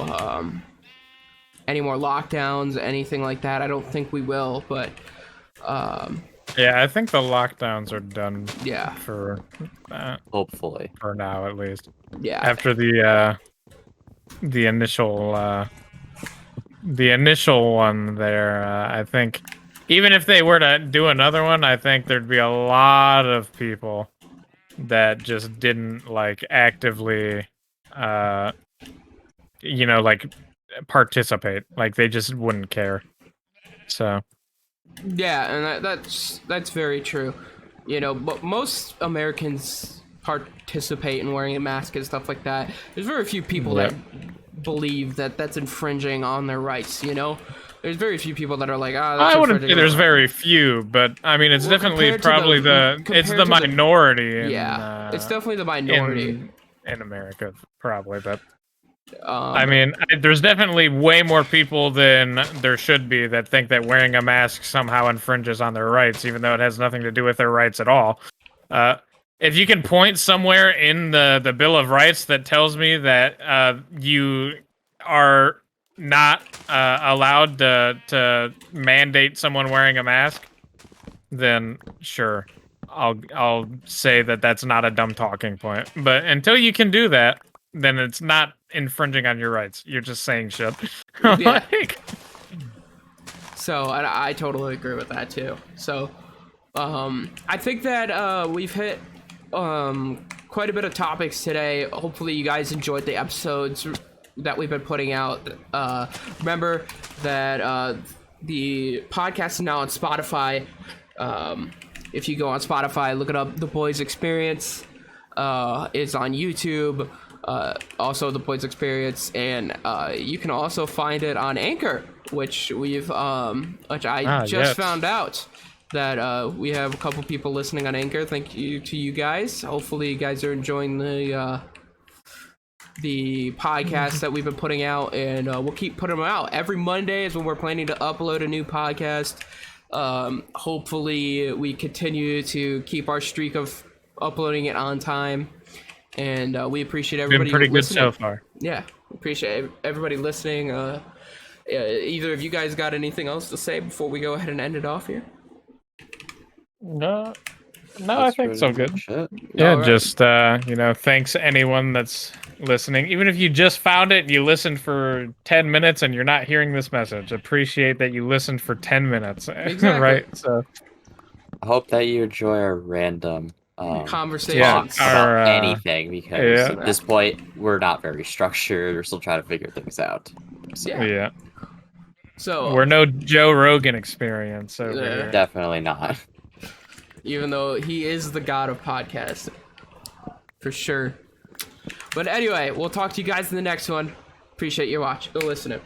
Speaker 1: any more lockdowns, anything like that. I don't think we will, but
Speaker 2: yeah, I think the lockdowns are done.
Speaker 1: Yeah.
Speaker 2: For
Speaker 3: Hopefully.
Speaker 2: for now, at least.
Speaker 1: Yeah.
Speaker 2: After the initial one there, I think even if they were to do another one, I think there'd be a lot of people that just didn't like actively, like participate. Like they just wouldn't care. So.
Speaker 1: Yeah, and that's very true. But most Americans participate in wearing a mask and stuff like that. There's very few people that believe that that's infringing on their rights. There's very few people that are like, that's
Speaker 2: I wouldn't say
Speaker 1: infringing
Speaker 2: there's
Speaker 1: on
Speaker 2: very few, but I mean, it's definitely probably it's the minority.
Speaker 1: It's definitely the minority
Speaker 2: in America, probably, but.
Speaker 1: I
Speaker 2: mean, there's definitely way more people than there should be that think that wearing a mask somehow infringes on their rights, even though it has nothing to do with their rights at all. If you can point somewhere in the Bill of Rights that tells me that you are not allowed to mandate someone wearing a mask, then sure, I'll say that that's not a dumb talking point. But until you can do that, then it's not infringing on your rights. You're just saying shit.
Speaker 1: Yeah. So I totally agree with that too. So I think that we've hit quite a bit of topics today. Hopefully you guys enjoyed the episodes that we've been putting out. Remember that the podcast is now on Spotify. If you go on Spotify, look it up. The Boys Experience is on YouTube. Also the Boys Experience, and you can also find it on Anchor, which I just found out that we have a couple people listening on Anchor. Thank you to you guys. Hopefully you guys are enjoying the podcast that we've been putting out, and we'll keep putting them out. Every Monday is when we're planning to upload a new podcast. Hopefully we continue to keep our streak of uploading it on time. And we appreciate everybody
Speaker 2: been pretty
Speaker 1: listening.
Speaker 2: good so far.
Speaker 1: Yeah, appreciate everybody listening. Either of you guys got anything else to say before we go ahead and end it off here?
Speaker 2: No, I think so. Good.
Speaker 3: Yeah,
Speaker 2: right. Just thanks anyone that's listening. Even if you just found it and you listened for 10 minutes and you're not hearing this message, appreciate that you listened for 10 minutes.
Speaker 1: Exactly.
Speaker 2: Right. So
Speaker 3: I hope that you enjoy our random
Speaker 1: conversations
Speaker 3: about anything, because at this point we're not very structured. We're still trying to figure things out. So.
Speaker 2: Yeah.
Speaker 1: So
Speaker 2: we're no Joe Rogan experience over here.
Speaker 3: Definitely not.
Speaker 1: Even though he is the god of podcasts, for sure. But anyway, we'll talk to you guys in the next one. Appreciate you listening.